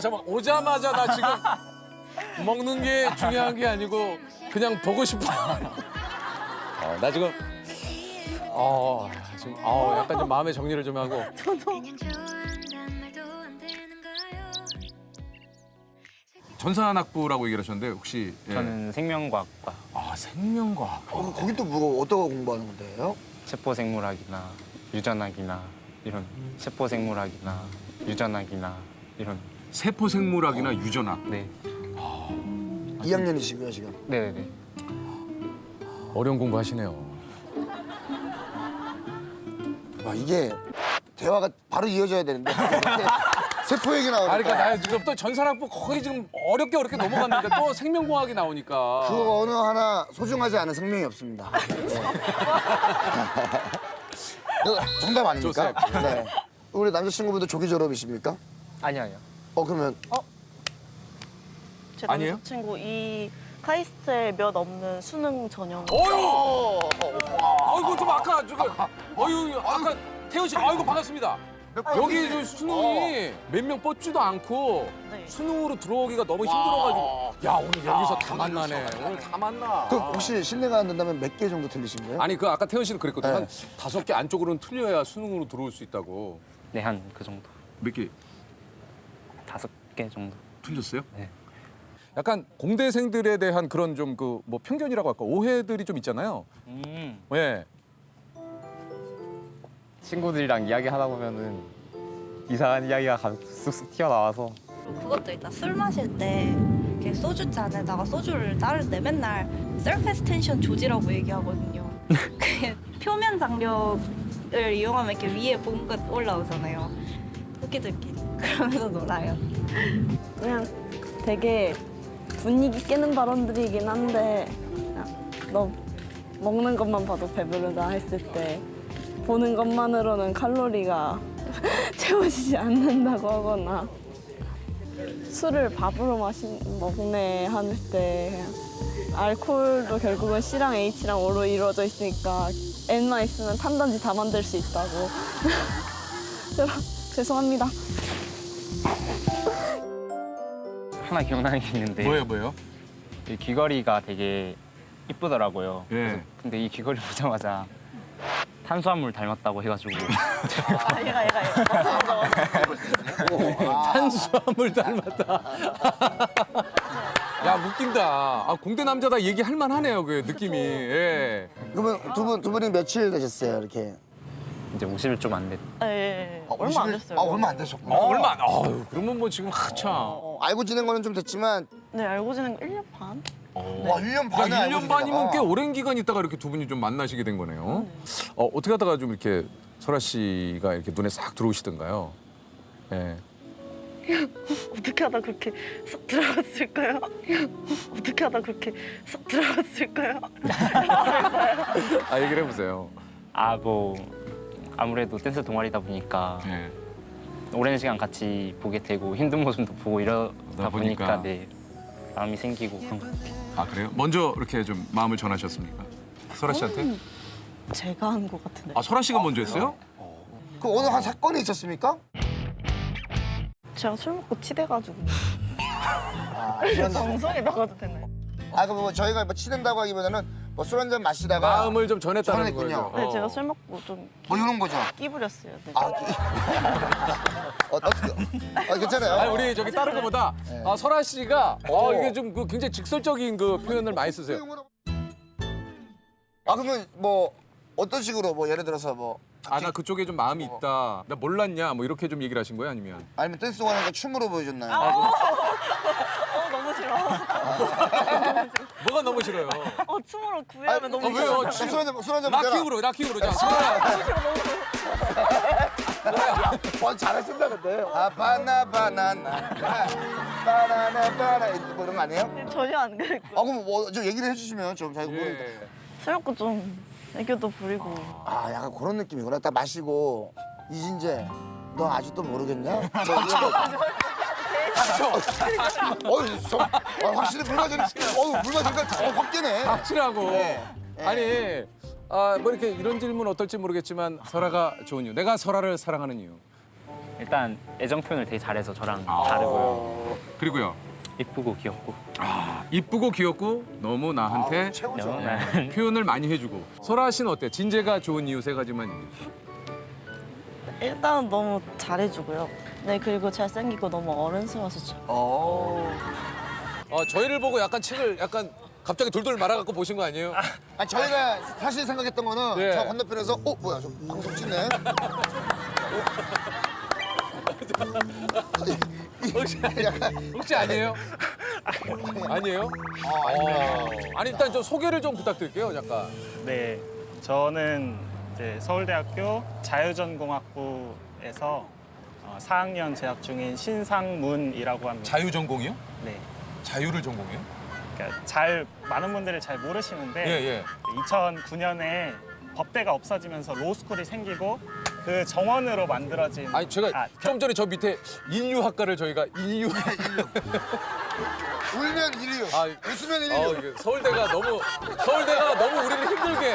잠깐만 오자마자 나 지금 먹는 게 중요한 게 아니고 그냥 보고 싶어. 나 지금 약간 좀 마음의 정리를 좀 하고. 전산학부라고 얘기를 하셨는데 혹시 저는 생명과학과. 생명과학. 그럼 거기 또 뭐 어떤 거 공부하는 건데요? 세포생물학이나 유전학이나 이런 세포생물학이나 유전학이나 이런. 세포생물학이나 유전학. 네. 2학년이시고요 지금. 네네네. 어려운 공부 하시네요. 와 이게 대화가 바로 이어져야 되는데 세포 얘기 나오니까. 그러니까 나 지금 또 전산학부 거의 지금 어렵게 넘어갔는데 또 생명공학이 나오니까. 그 어느 하나 소중하지 않은 생명이 없습니다. 이거 정답 아닙니까? 조셉. 네. 우리 남자친구분도 조기 졸업이십니까? 아니요. 그러면 제 아니에요? 남자친구 이 카이스트에 몇 없는 수능 전형. 아이고 좀 아까 아까 태연 씨 아이고 반갑습니다. 여기 저 수능이 몇 명 뽑지도 않고 수능으로 들어오기가 너무 힘들어가지고 야 오늘 여기서 다 만나네. 오늘 다 만나. 그 혹시 실례가 안 된다면 몇 개 정도 틀리신 거예요? 아니 그 아까 태연 씨는 그랬거든. 네. 한 5개 안쪽으로는 틀려야 수능으로 들어올 수 있다고. 네, 한 그 정도. 몇 개? 5개 정도. 틀렸어요? 네. 약간 공대생들에 대한 그런 좀 그 뭐 편견이라고 할까 오해들이 좀 있잖아요. 예. 친구들이랑 이야기하다 보면은 이상한 이야기가 쑥쑥 튀어나와서 그것도 있다. 술 마실 때 이렇게 소주 잔에다가 소주를 따를 때 맨날 서페이스 텐션 조지라고 얘기하거든요. 그게 표면 장력을 이용하면 이렇게 위에 뭔가 올라오잖아요. 웃기들끼리 그러면서 놀아요. 그냥 되게 분위기 깨는 발언들이긴 한데 그냥 너 먹는 것만 봐도 배부르다 했을 때 보는 것만으로는 칼로리가 채워지지 않는다고 하거나 술을 밥으로 먹네 할 때 알코올도 결국은 C랑 H랑 O로 이루어져 있으니까 N만 있으면 탄단지 다 만들 수 있다고. 죄송합니다. 하나 기억나는 게 있는데. 뭐예요? 이 귀걸이가 되게 이쁘더라고요. 예. 그래서 근데 이 귀걸이 보자마자 탄수화물 닮았다고 해가지고. 탄수화물 닮았다. 야 웃긴다. 아, 공대 남자다 얘기할 만하네요 그 느낌이. 예. 그러면 두 분이 며칠 되셨어요 이렇게? 이제 50일 좀 안 됐. 얼마 안 됐어요. 얼마 안 되셨구나. 얼마 안. 아유 그러면 뭐 지금 한참. 알고 지낸 거는 좀 됐지만. 네 알고 지낸 거 1년 반. 와 1년 반에 그러니까 알고 1년 반이면 지내다가. 꽤 오랜 기간 있다가 이렇게 두 분이 좀 만나시게 된 거네요. 어떻게 하다가 좀 이렇게 설아 씨가 이렇게 눈에 싹 들어오시던가요? 예. 어떻게 하다 그렇게 쏙 들어갔을까요? 어떻게 하다 그렇게 쏙 들어갔을까요? 아 얘기를 해보세요. 아 뭐 아무래도 댄스 동아리다 보니까 오랜 시간 같이 보게 되고 힘든 모습도 보고 이러다 보니까 네 마음이 생기고 그런 것 같아요. 아 그래요? 먼저 이렇게 좀 마음을 전하셨습니까? 설아 씨한테? 제가 한 것 같은데. 아 설아 씨가 먼저 했어요? 그 오늘 한 사건이 있었습니까? 제가 술 먹고 치대가지고. 그런 방송에 나가도 되나요? 그럼 뭐 저희가 뭐 치댄다고 하기보다는 뭐 술 한잔 마시다가 마음을 좀 전했다는 전했군요. 거죠. 네, 제가 술 먹고 좀 뭐 이런 거죠. 끼부렸어요. 네. 괜찮아요. 아니, 우리 저기 다른 거보다 아, 설아 씨가 이게 좀 그 굉장히 직설적인 그 표현을 많이 쓰세요. 그러면 뭐 어떤 식으로 뭐 예를 들어서 뭐 아 나 그쪽에 좀 마음이 있다. 나 몰랐냐 뭐 이렇게 좀 얘기를 하신 거예요 아니면? 아니면 댄스 동아리가 춤으로 보여줬나요? 너무 싫어. 뭐가 너무 싫어요? 춤으로 구애하면 너무 왜요? 술 한잔 락킹으로 자. 잘하신다 근데. 바나나 뭐 이런 거 아니에요? 전혀 안 그랬고. 그럼 뭐 좀 얘기를 해주시면 좀 저희가 모르니까. 술 먹고 좀 애교도 부리고. 약간 그런 느낌이구나. 딱 마시고 이진재, 너 아직도 모르겠냐? 확실히 불맞으니까 확 깨네. 확실하고. 네. 아니 뭐 이렇게 이런 질문 어떨지 모르겠지만 설아가 좋은 이유. 내가 설아를 사랑하는 이유. 일단 애정 표현을 되게 잘해서 저랑 다르고요. 그리고요. 이쁘고 귀엽고. 이쁘고 귀엽고 너무 나한테 표현을 많이 해주고. 설아 씨는 어때? 진재가 좋은 이유 3가지만 얘기해. 일단 너무 잘해주고요. 네 그리고 잘생기고 너무 어른스러워서 저희를 보고 약간 책을 약간 갑자기 돌돌 말아갖고 보신 거 아니에요? 저희가 사실 생각했던 거는 네. 저 건너편에서 뭐야 저 방송 찍네. 혹시 아니에요? 아니에요? 아니 일단 좀 소개를 좀 부탁드릴게요. 잠깐. 네, 저는 이제 서울대학교 자유전공학부에서 4학년 재학 중인 신상문이라고 합니다. 자유전공이요? 네. 자유를 전공해요? 그러니까 많은 분들이 잘 모르시는데 예. 2009년에 법대가 없어지면서 로스쿨이 생기고 그 정원으로 만들어진 아니 제가 좀 전에 저 밑에 인류학과를 저희가 울면 인류, 웃으면 인류. 서울대가 너무 우리를 힘들게.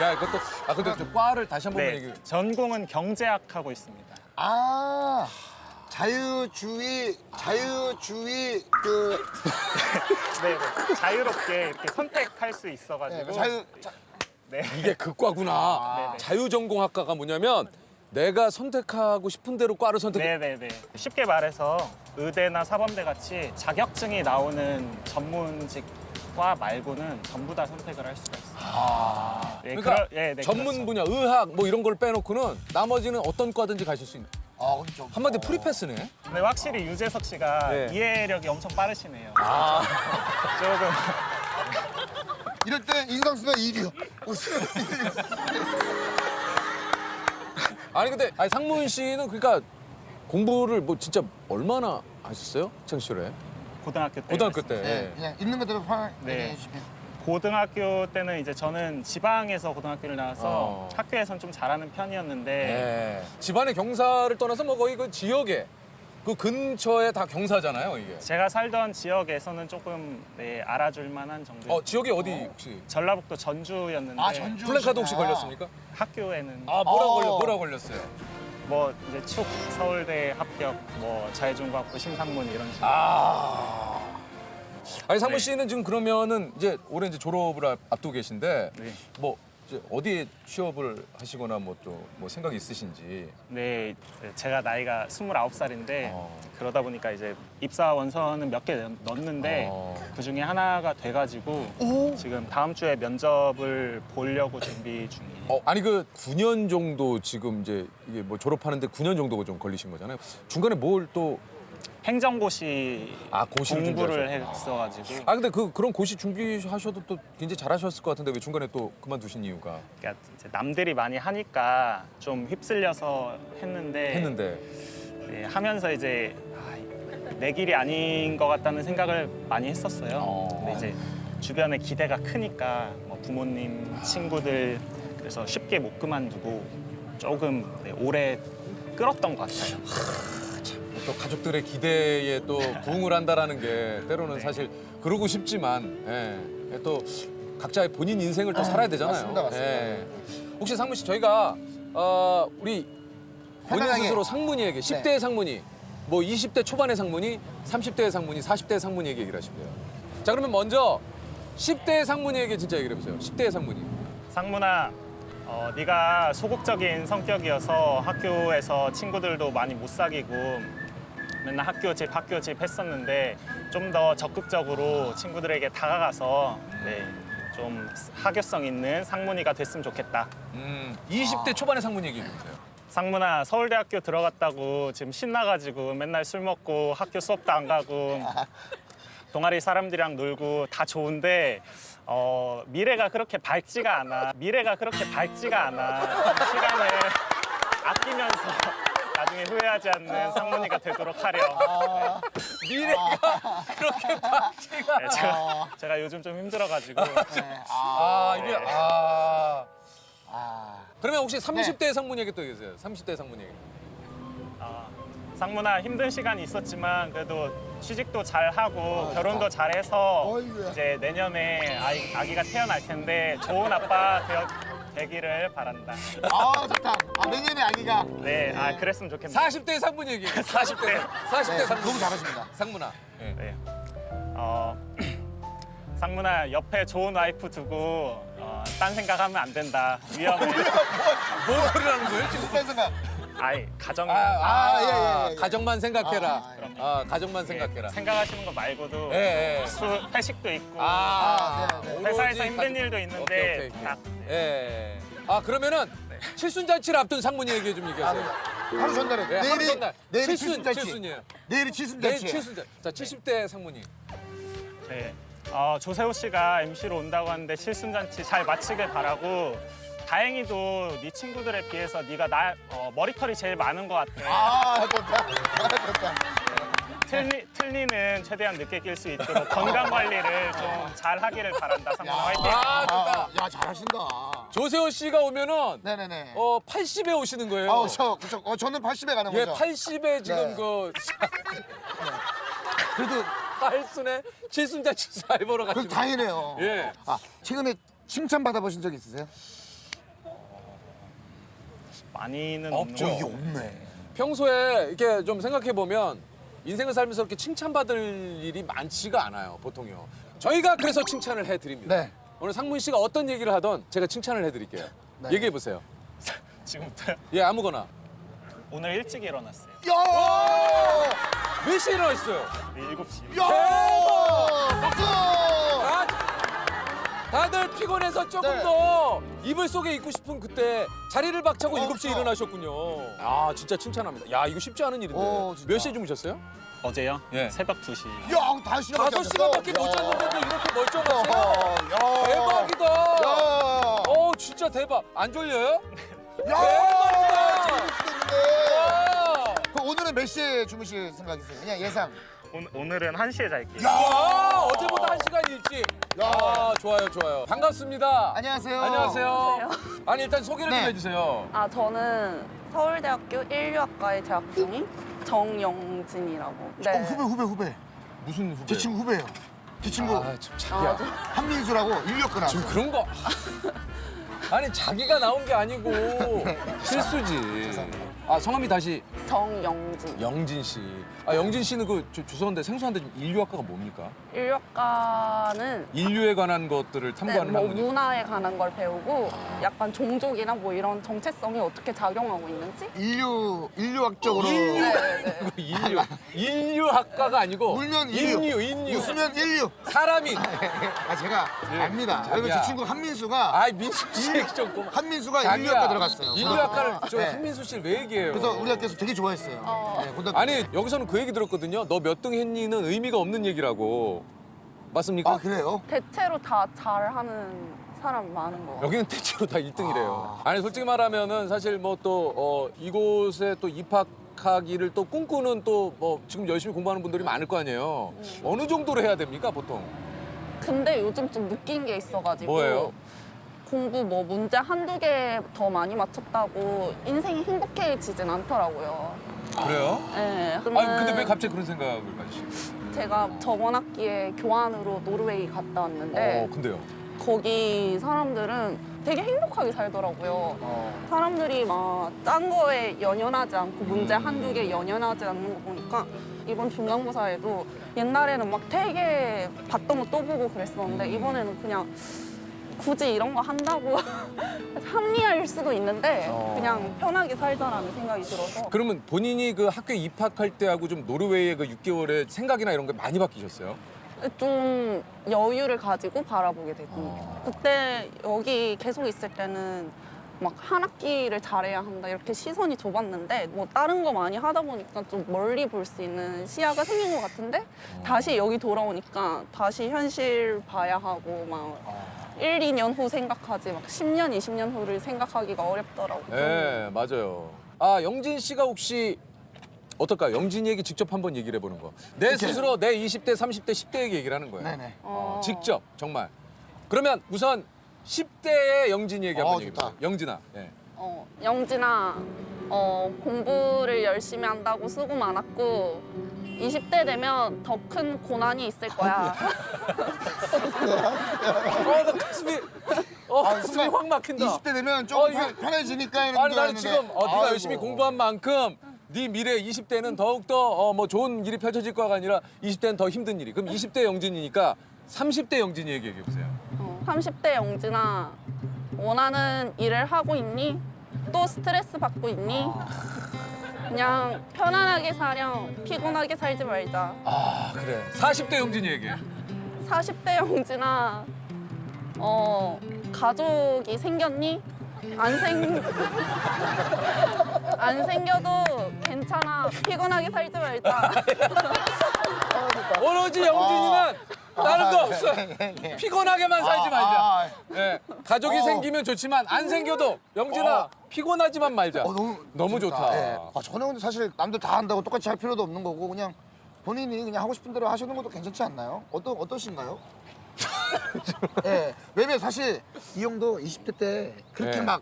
야 이것도 근데 좀 과를 다시 한 번만 얘기해. 전공은 경제학 하고 있습니다. 아, 자유주의 그 네, 자유롭게 이렇게 선택할 수 있어가지고. 네. 이게 그 과구나. 네네. 자유전공학과가 뭐냐면 내가 선택하고 싶은 대로 과를 선택해. 네네네. 쉽게 말해서 의대나 사범대 같이 자격증이 나오는 전문직과 말고는 전부 다 선택을 할 수가 있어요. 네, 그러니까 네, 전문 그렇죠. 분야, 의학 뭐 이런 걸 빼놓고는 나머지는 어떤 과든지 가실 수 있는. 그렇죠. 한마디 프리패스네. 근데 확실히 유재석 씨가 네. 이해력이 엄청 빠르시네요. 조금. 이럴 때 인상 쓰면 일이요. 웃으면 일이요. 아니 근데 상문 씨는 그러니까 공부를 뭐 진짜 얼마나 하셨어요? 창시절에? 고등학교 때. 고등학교 때. 네, 그냥 있는 그대로 편하게 네. 해주시면. 고등학교 때는 이제 저는 지방에서 고등학교를 나와서 학교에선 좀 잘하는 편이었는데 네. 집안의 경사를 떠나서 뭐 거의 그 지역에 그 근처에 다 경사잖아요, 이게. 제가 살던 지역에서는 조금 알아줄 만한 정도. 지역이 어디 혹시? 전라북도 전주였는데. 전주. 플랜카드 혹시 걸렸습니까? 학교에는. 뭐라 걸렸어요? 뭐 이제 축 서울대 합격, 뭐 자유전공학부 신상문 이런 식으로. 아니 상문 씨는 지금 그러면은 이제 올해 이제 졸업을 앞두고 계신데 뭐 이제 어디에 취업을 하시거나 뭐 또 뭐 생각이 있으신지. 네, 제가 나이가 29살인데 그러다 보니까 이제 입사 원서는 몇 개 넣었는데 그 중에 하나가 돼가지고 지금 다음 주에 면접을 보려고 준비 중이에요. 아니 그 9년 정도 지금 이제 이게 뭐 졸업하는데 9년 정도가 좀 걸리신 거잖아요. 중간에 뭘 또 행정고시 고시를 공부를 준비하셨구나. 했어가지고. 근데 그런 고시 준비하셔도 또 굉장히 잘하셨을 것 같은데 왜 중간에 또 그만두신 이유가? 그러니까 이제 남들이 많이 하니까 좀 휩쓸려서 했는데 네, 하면서 이제 내 길이 아닌 것 같다는 생각을 많이 했었어요. 근데 이제 주변에 기대가 크니까 뭐 부모님, 친구들 그래서 쉽게 못 그만두고 조금 오래 끌었던 것 같아요. 또 가족들의 기대에 또 부응을 한다라는 게 때로는 사실 그러고 싶지만 또 각자의 본인 인생을 또 살아야 되잖아요. 맞습니다. 혹시 상문 씨 저희가 우리 본인 편안하게. 스스로 상문이에게 10대의 상문이 뭐 20대 초반의 상문이 30대의 상문이 40대의 상문이에게 얘기를 하시면 돼요. 자 그러면 먼저 10대의 상문이에게 진짜 얘기를 해보세요. 10대의 상문이. 상문아, 네가 소극적인 성격이어서 학교에서 친구들도 많이 못 사귀고 맨날 학교 집 했었는데 좀 더 적극적으로 친구들에게 다가가서 좀 학교성 있는 상문이가 됐으면 좋겠다. 20대 초반의 상문 얘기해 주세요. 상문아, 서울대학교 들어갔다고 지금 신나가지고 맨날 술 먹고 학교 수업도 안 가고 동아리 사람들이랑 놀고 다 좋은데 미래가 그렇게 밝지가 않아. 시간을 아끼면서 나중에 후회하지 않는 상문이가 되도록 하렴. 미래가 그렇게 밝지가 않아. 제가 요즘 좀 힘들어가지고. 그러면 혹시 30대의 상문이에게 또 얘기해주세요. 30대의 상문이에게. 상문아, 힘든 시간이 있었지만 그래도 취직도 잘하고 결혼도 잘해서 이제 내년에 아기가 태어날 텐데 좋은 아빠 되기를 바란다. 좋다. 내년에 아기가. 네, 그랬으면 좋겠네요. 40대 상문 얘기. 40대 상문. 너무 잘하십니다. 상문아. 네. 상문아, 옆에 좋은 와이프 두고 딴 생각하면 안 된다. 위험해. 뭔 소리 하는 거예요 지금? 딴 생각. 가정. 예. 가정만 생각해라. 가정만 생각해라. 생각하시는 거 말고도 회식도 있고 회사에서 힘든 일도 있는데 딱. 그러면은 칠순잔치를 앞둔 상문이에게 좀 얘기하세요. 하루 전날에. 하루 전날. 내일이 칠순이에요. 내일이 칠순잔치. 내일 칠순잔치. 자, 70대 상무님. 네. 조세호 씨가 MC로 온다고 하는데 칠순잔치 잘 마치길 바라고 다행히도 네 친구들에 비해서 네가 머리털이 제일 많은 것 같아. 아, 좋다. 좋다. 틀니는 최대한 늦게 낄 수 있도록 건강 관리를 좀 잘 하기를 바란다. 상무 화이팅. 아, 좋다. 야, 잘하신다. 조세호 씨가 오면은 네네네. 80에 오시는 거예요. 저는 80에 가는 예, 거죠. 80에 지금 네. 그래도 팔순에 칠순잔치 잘 보러 가시는. 그래도 다행이네요. 예. 최근에 칭찬 받아보신 적 있으세요? 많이는 없죠. 없는 것 없네. 평소에 이렇게 좀 생각해 보면 인생을 살면서 그렇게 칭찬받을 일이 많지가 않아요, 보통요. 저희가 그래서 칭찬을 해드립니다. 네. 오늘 상문 씨가 어떤 얘기를 하던 제가 칭찬을 해드릴게요. 네. 얘기해 보세요. 지금부터 예, 아무거나. 오늘 일찍 일어났어요. 야! 몇 시에 일어났어요? 7시. 야! 박수! 다들 피곤해서 조금 더 이불 속에 있고 싶은 그때 자리를 박차고 7시에 일어나셨군요. 아, 진짜 칭찬합니다. 야, 이거 쉽지 않은 일인데. 몇 시에 주무셨어요? 어제요? 예. 새벽 2시. 야, 5시간밖에 5시간밖에 못 잤는데도 이렇게 멀쩡하세요? 야. 대박이다. 야. 진짜 대박. 안 졸려요? 야! 대박이다. 그럼 오늘은 몇 시에 주무실 생각이세요? 그냥 예상. 오늘은 1시에 잘게요. 야, 어제보다 1시간 일찍. 야. 좋아요. 반갑습니다. 안녕하세요. 안녕하세요. 아니, 일단 소개를 좀 해주세요. 저는 서울대학교 인류학과에 재학 중인 정영진이라고. 네. 후배. 무슨 후배? 제 친구 후배예요. 제 친구. 좀 자기야. 한민수라고 인류학과 나왔어요. 지금 그런 거. 아니, 자기가 나온 게 아니고 실수지. 성함이 다시 정영진. 영진 씨. 영진 씨는 죄송한데 생소한데 좀 인류학과가 뭡니까? 인류학과는 인류에 관한 것들을 탐구하는 뭐 학문이에요. 문화에 관한 걸 배우고 약간 종족이나 뭐 이런 정체성이 어떻게 작용하고 있는지 인류학적으로 인류학과가 아니고 울면 인류. 웃으면 인류. 사람이. 제가 압니다. 그리고 제 친구 한민수가 민수 씨 좀 한민수가 자기야, 인류학과 들어갔어요. 인류학과를 저 네. 한민수 씨를 왜 얘기해요? 그래서 우리 학교에서 되게 좋아했어요. 네, 고등학교 아니, 때. 여기서는 그 얘기 들었거든요. 너 몇 등 했니는 의미가 없는 얘기라고. 맞습니까? 그래요? 대체로 다 잘하는 사람 많은 거 같아요. 여기는 대체로 다 1등이래요. 아니, 솔직히 말하면은 사실 뭐 또 이곳에 또 입학하기를 또 꿈꾸는 또 뭐 지금 열심히 공부하는 분들이 많을 거 아니에요. 어느 정도로 해야 됩니까, 보통? 근데 요즘 좀 느낀 게 있어가지고 뭐예요? 공부 뭐 문제 한두 개 더 많이 맞췄다고 인생이 행복해지진 않더라고요. 그래요? 네. 근데 왜 갑자기 그런 생각을 가지시죠? 제가 저번 학기에 교환으로 노르웨이 갔다 왔는데 근데요? 거기 사람들은 되게 행복하게 살더라고요. 사람들이 막 짠 거에 연연하지 않고 문제 한두 개 연연하지 않는 거 보니까 이번 중간고사에도 옛날에는 막 되게 봤던 거 또 보고 그랬었는데 이번에는 그냥 굳이 이런 거 한다고 합리화일 수도 있는데 그냥 편하게 살자라는 생각이 들어서. 그러면 본인이 그 학교에 입학할 때하고 좀 노르웨이의 그 6개월의 생각이나 이런 게 많이 바뀌셨어요? 좀 여유를 가지고 바라보게 됐습니다. 그때 여기 계속 있을 때는 막 한 학기를 잘해야 한다 이렇게 시선이 좁았는데 뭐 다른 거 많이 하다 보니까 좀 멀리 볼 수 있는 시야가 생긴 것 같은데 다시 여기 돌아오니까 다시 현실 봐야 하고 막 1, 2년 후 생각하지 막 10년, 20년 후를 생각하기가 어렵더라고요. 네, 맞아요. 영진 씨가 혹시 어떨까요? 영진이에게 직접 한번 얘기를 해보는 거. 내 스스로 내 20대, 30대, 10대에게 얘기를 하는 거예요. 네네. 직접, 정말. 그러면 우선 10대의 영진이에게 한번 얘기해보세요. 영진아. 예. 영진아, 공부를 열심히 한다고 수고 많았고 20대 되면 더 큰 고난이 있을 거야. 나 가슴이 가슴이 확 막힌다. 20대 되면 좀 편해지니까 이런 아니, 나는 거 지금 네가 열심히 공부한 만큼 네 미래 20대는 더욱더 뭐 좋은 일이 펼쳐질 거가 아니라 20대는 더 힘든 일이. 그럼 20대 영진이니까 30대 영진이에게 얘기해보세요. 30대 영진아, 원하는 일을 하고 있니? 또 스트레스 받고 있니? 그냥 편안하게 사렴. 피곤하게 살지 말자. 그래. 40대 영진이에게. 40대 영진아, 가족이 생겼니? 안 안 생겨도 괜찮아. 피곤하게 살지 말자. 오로지 영진이는 다른 거 없어. 피곤하게만 살지 말자. 예, 가족이 생기면 좋지만 안 생겨도 영진아 피곤하지만 말자. 너무 좋다. 예. 저는 근데 사실 남들 다 한다고 똑같이 할 필요도 없는 거고 그냥 본인이 그냥 하고 싶은 대로 하시는 것도 괜찮지 않나요? 어떠신가요? 예. 왜냐면 사실 이 형도 20대 때 그렇게 예. 막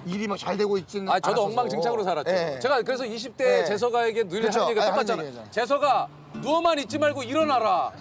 일이 막 잘 되고 있지는 저도 않았어서. 엉망진창으로 살았죠. 예. 제가 그래서 20대 예. 재석아에게 늘 그쵸. 하는 얘기가 하는 똑같잖아. 얘기죠. 재석아 누워만 있지 말고 일어나라.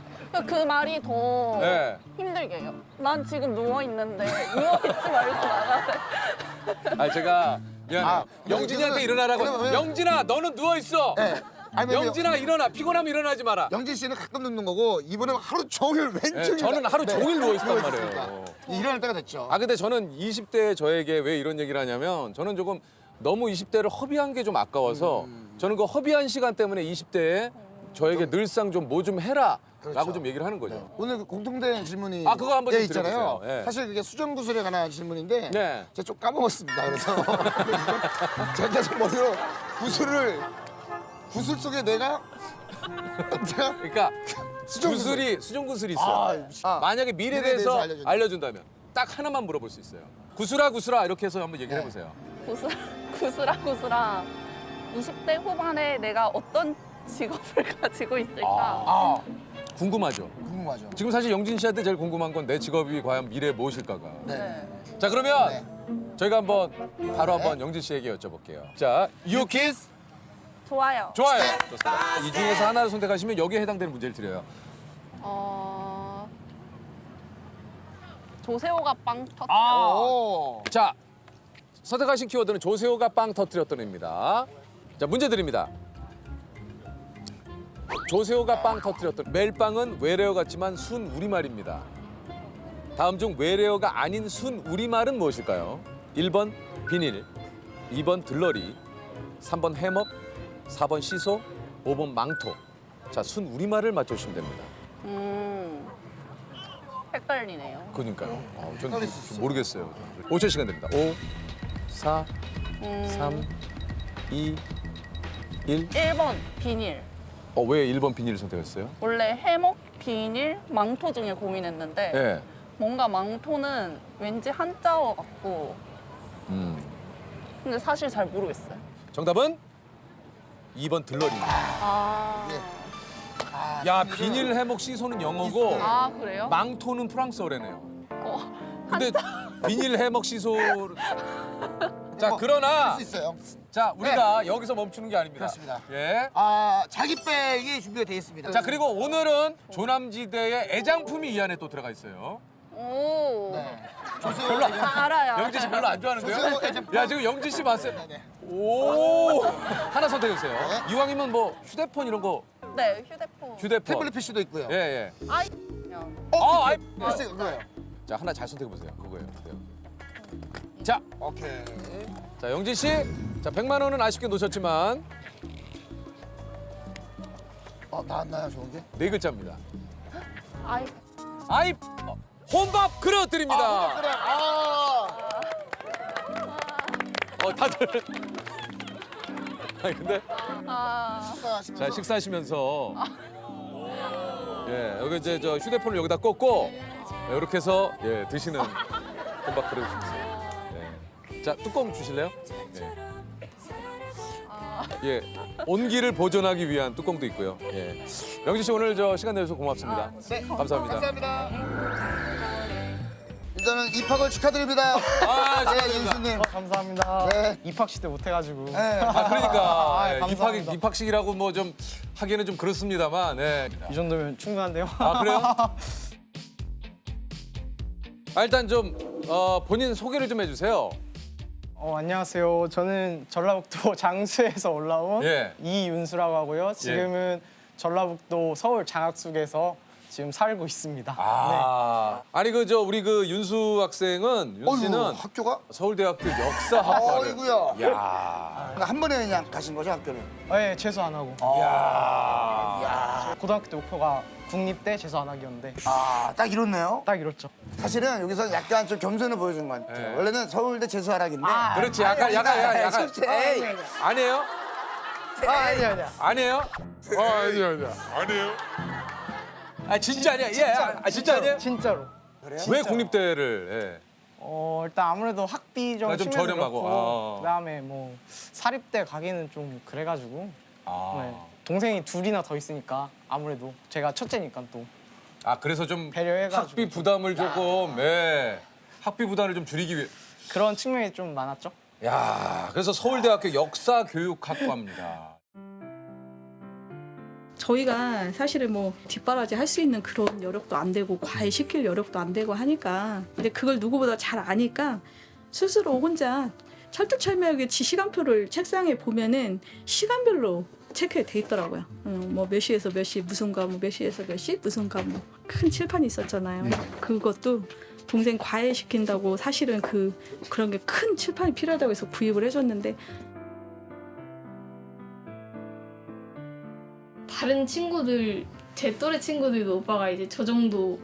그 말이 더 네. 힘들게 해요. 난 지금 누워 있는데 누워 있지 말고 나가래. 제가 미안해. 근데 영진이한테 이거는- 일어나라고. 왜냐면- 영진아 너는 누워 있어. 예. 아니면 영진아 일어나. 피곤하면 일어나지 마라. 영진 씨는 가끔 눕는 거고 이분은 하루 종일 왼쪽에. 예, 저는 하루 종일 누워 있었단 말이에요. 일어날 때가 됐죠. 근데 저는 20대 저에게 왜 이런 얘기를 하냐면 저는 조금 너무 20대를 허비한 게 좀 아까워서 저는 그 허비한 시간 때문에 20대에 저에게 늘상 좀 뭐 좀 해라 라고 좀 얘기를 하는 거죠. 오늘 그 공통된 질문이 그거 한번 좀 있잖아요. 드려보세요. 예. 사실 그게 수정구슬에 관한 질문인데 네. 제가 좀 까먹었습니다. 그래서 제가 계속 머리로 구슬 속에 내가 그러니까 수정구슬이 있어요. 만약에 미래에 대해서 알려준다면 딱 하나만 물어볼 수 있어요. 구슬아 이렇게 해서 한번 얘기를 해보세요. 구슬아. 20대 후반에 내가 어떤 직업을 가지고 있을까? 궁금하죠? 궁금하죠. 지금 사실 영진 씨한테 제일 궁금한 건 내 직업이 과연 미래에 무엇일까가. 네. 자 그러면 저희가 바로 한번 영진 씨에게 여쭤볼게요. 자, 유키스 좋아요. 좋아요. 좋습니다. 이 중에서 하나를 선택하시면 여기에 해당되는 문제를 드려요. 조세호가 빵 터뜨려. 자, 선택하신 키워드는 조세호가 빵 터뜨렸던입니다. 자, 문제 드립니다. 조세호가 빵 터뜨렸던 멜빵은 외래어 같지만 순 우리말입니다. 다음 중 외래어가 아닌 순 우리말은 무엇일까요? 1번 비닐, 2번 들러리, 3번 해먹, 4번 시소, 5번 망토. 자, 순 우리말을 맞춰주시면 됩니다. 헷갈리네요. 그러니까요. 저는 모르겠어요. 5초 시간 됩니다. 5, 4, 3, 2, 1. 1번 비닐. 왜 1번 비닐을 선택했어요? 원래 해먹, 비닐, 망토 중에 고민했는데 네. 뭔가 망토는 왠지 한자어 같고 근데 사실 잘 모르겠어요. 정답은 2번 들러리입니다. 야, 비닐, 해먹, 시소는 영어고 그래요? 망토는 프랑스어래네요. 근데 비닐, 해먹, 시소... 자, 그러나 할 수 있어요. 자, 우리가 여기서 멈추는 게 아닙니다. 그렇습니다. 예. 자기 백이 준비가 되어 있습니다. 자, 그리고 오늘은 조남지대의 애장품이 이 안에 또 들어가 있어요. 오. 별로 알아요. 영진 씨 별로 안 좋아하는데요? 조세호 애장품. 야, 지금 영진 씨 봤어요? 오. 하나 선택해주세요. 이왕이면 뭐 휴대폰 이런 거. 네, 휴대폰. 태블릿 PC도 있고요. 예. 아이. 그거예요. 자, 하나 잘 선택해보세요. 그거예요. 자, 오케이. 자, 영진 씨. 자, 100만 원은 아쉽게 놓쳤지만 나왔나요, 좋은 게? 네 글자입니다. 아이. 혼밥 그릇 드립니다. 다들. 아니 근데 자, 식사하시면서 예, 여기 이제 저 휴대폰을 여기다 꽂고 이렇게 해서 드시는 혼밥 그릇이 있어요. 예. 자, 뚜껑 주실래요? 예, 온기를 보존하기 위한 뚜껑도 있고요. 예. 영진 씨 오늘 시간 내주셔서 고맙습니다. 네, 감사합니다. 감사합니다. 일단은 입학을 축하드립니다. 윤수님. 감사합니다. 네. 입학식 때 못해가지고. 그러니까 감사합니다. 입학식이라고 뭐 좀 하기에는 좀 그렇습니다만. 네. 이 정도면 충분한데요. 그래요? 일단 좀 본인 소개를 좀 해주세요. 안녕하세요. 저는 전라북도 장수에서 올라온 예. 이윤수라고 하고요. 지금은 전라북도 서울 장학숙에서 지금 살고 있습니다. 아니 그 저 우리 그 윤수 학생은 윤수 씨는 어휴, 학교가? 서울대학교 역사학과를. 어이구야. 야. 그러니까 한 번에 그냥 가신 거죠 학교를? 네, 재수 안 하고. 야. 고등학교 때 목표가 국립대 재수 안 하기였는데. 딱 이렇네요. 딱 이렇죠. 사실은 여기서 약간 좀 겸손을 보여준 것 같아요. 원래는 서울대 재수하락인데. 그렇지 약간. 에이. 아니에요? 아니야. 아니에요? 아니에요. 아 진짜 아니야. 진짜 아니에요? 진짜로. 왜 국립대를? 일단 아무래도 학비 좀 좀 치면서 저렴하고. 그렇고, 그다음에 뭐 사립대 가기는 좀 그래가지고 네. 동생이 둘이나 더 있으니까 아무래도 제가 첫째니까 또 그래서 좀 배려해가지고 학비 부담을 조금 학비 부담을 좀 줄이기 위해. 그런 측면이 좀 많았죠. 야, 그래서 서울대학교 역사교육학과입니다. 저희가 사실은 뭐 뒷바라지 할 수 있는 그런 여력도 안 되고 과외시킬 여력도 안 되고 하니까 근데 그걸 누구보다 잘 아니까 스스로 혼자 철두철미하게 시간표를 책상에 보면은 시간별로 체크돼 있더라고요. 뭐 몇 시에서 몇 시 무슨 과목, 몇 시에서 몇 시 무슨 과목. 큰 칠판이 있었잖아요. 그것도 동생 과외시킨다고 사실은 그런 게 큰 칠판이 필요하다고 해서 구입을 해줬는데 다른 친구들, 제 또래 친구들도 오빠가 이제 저 정도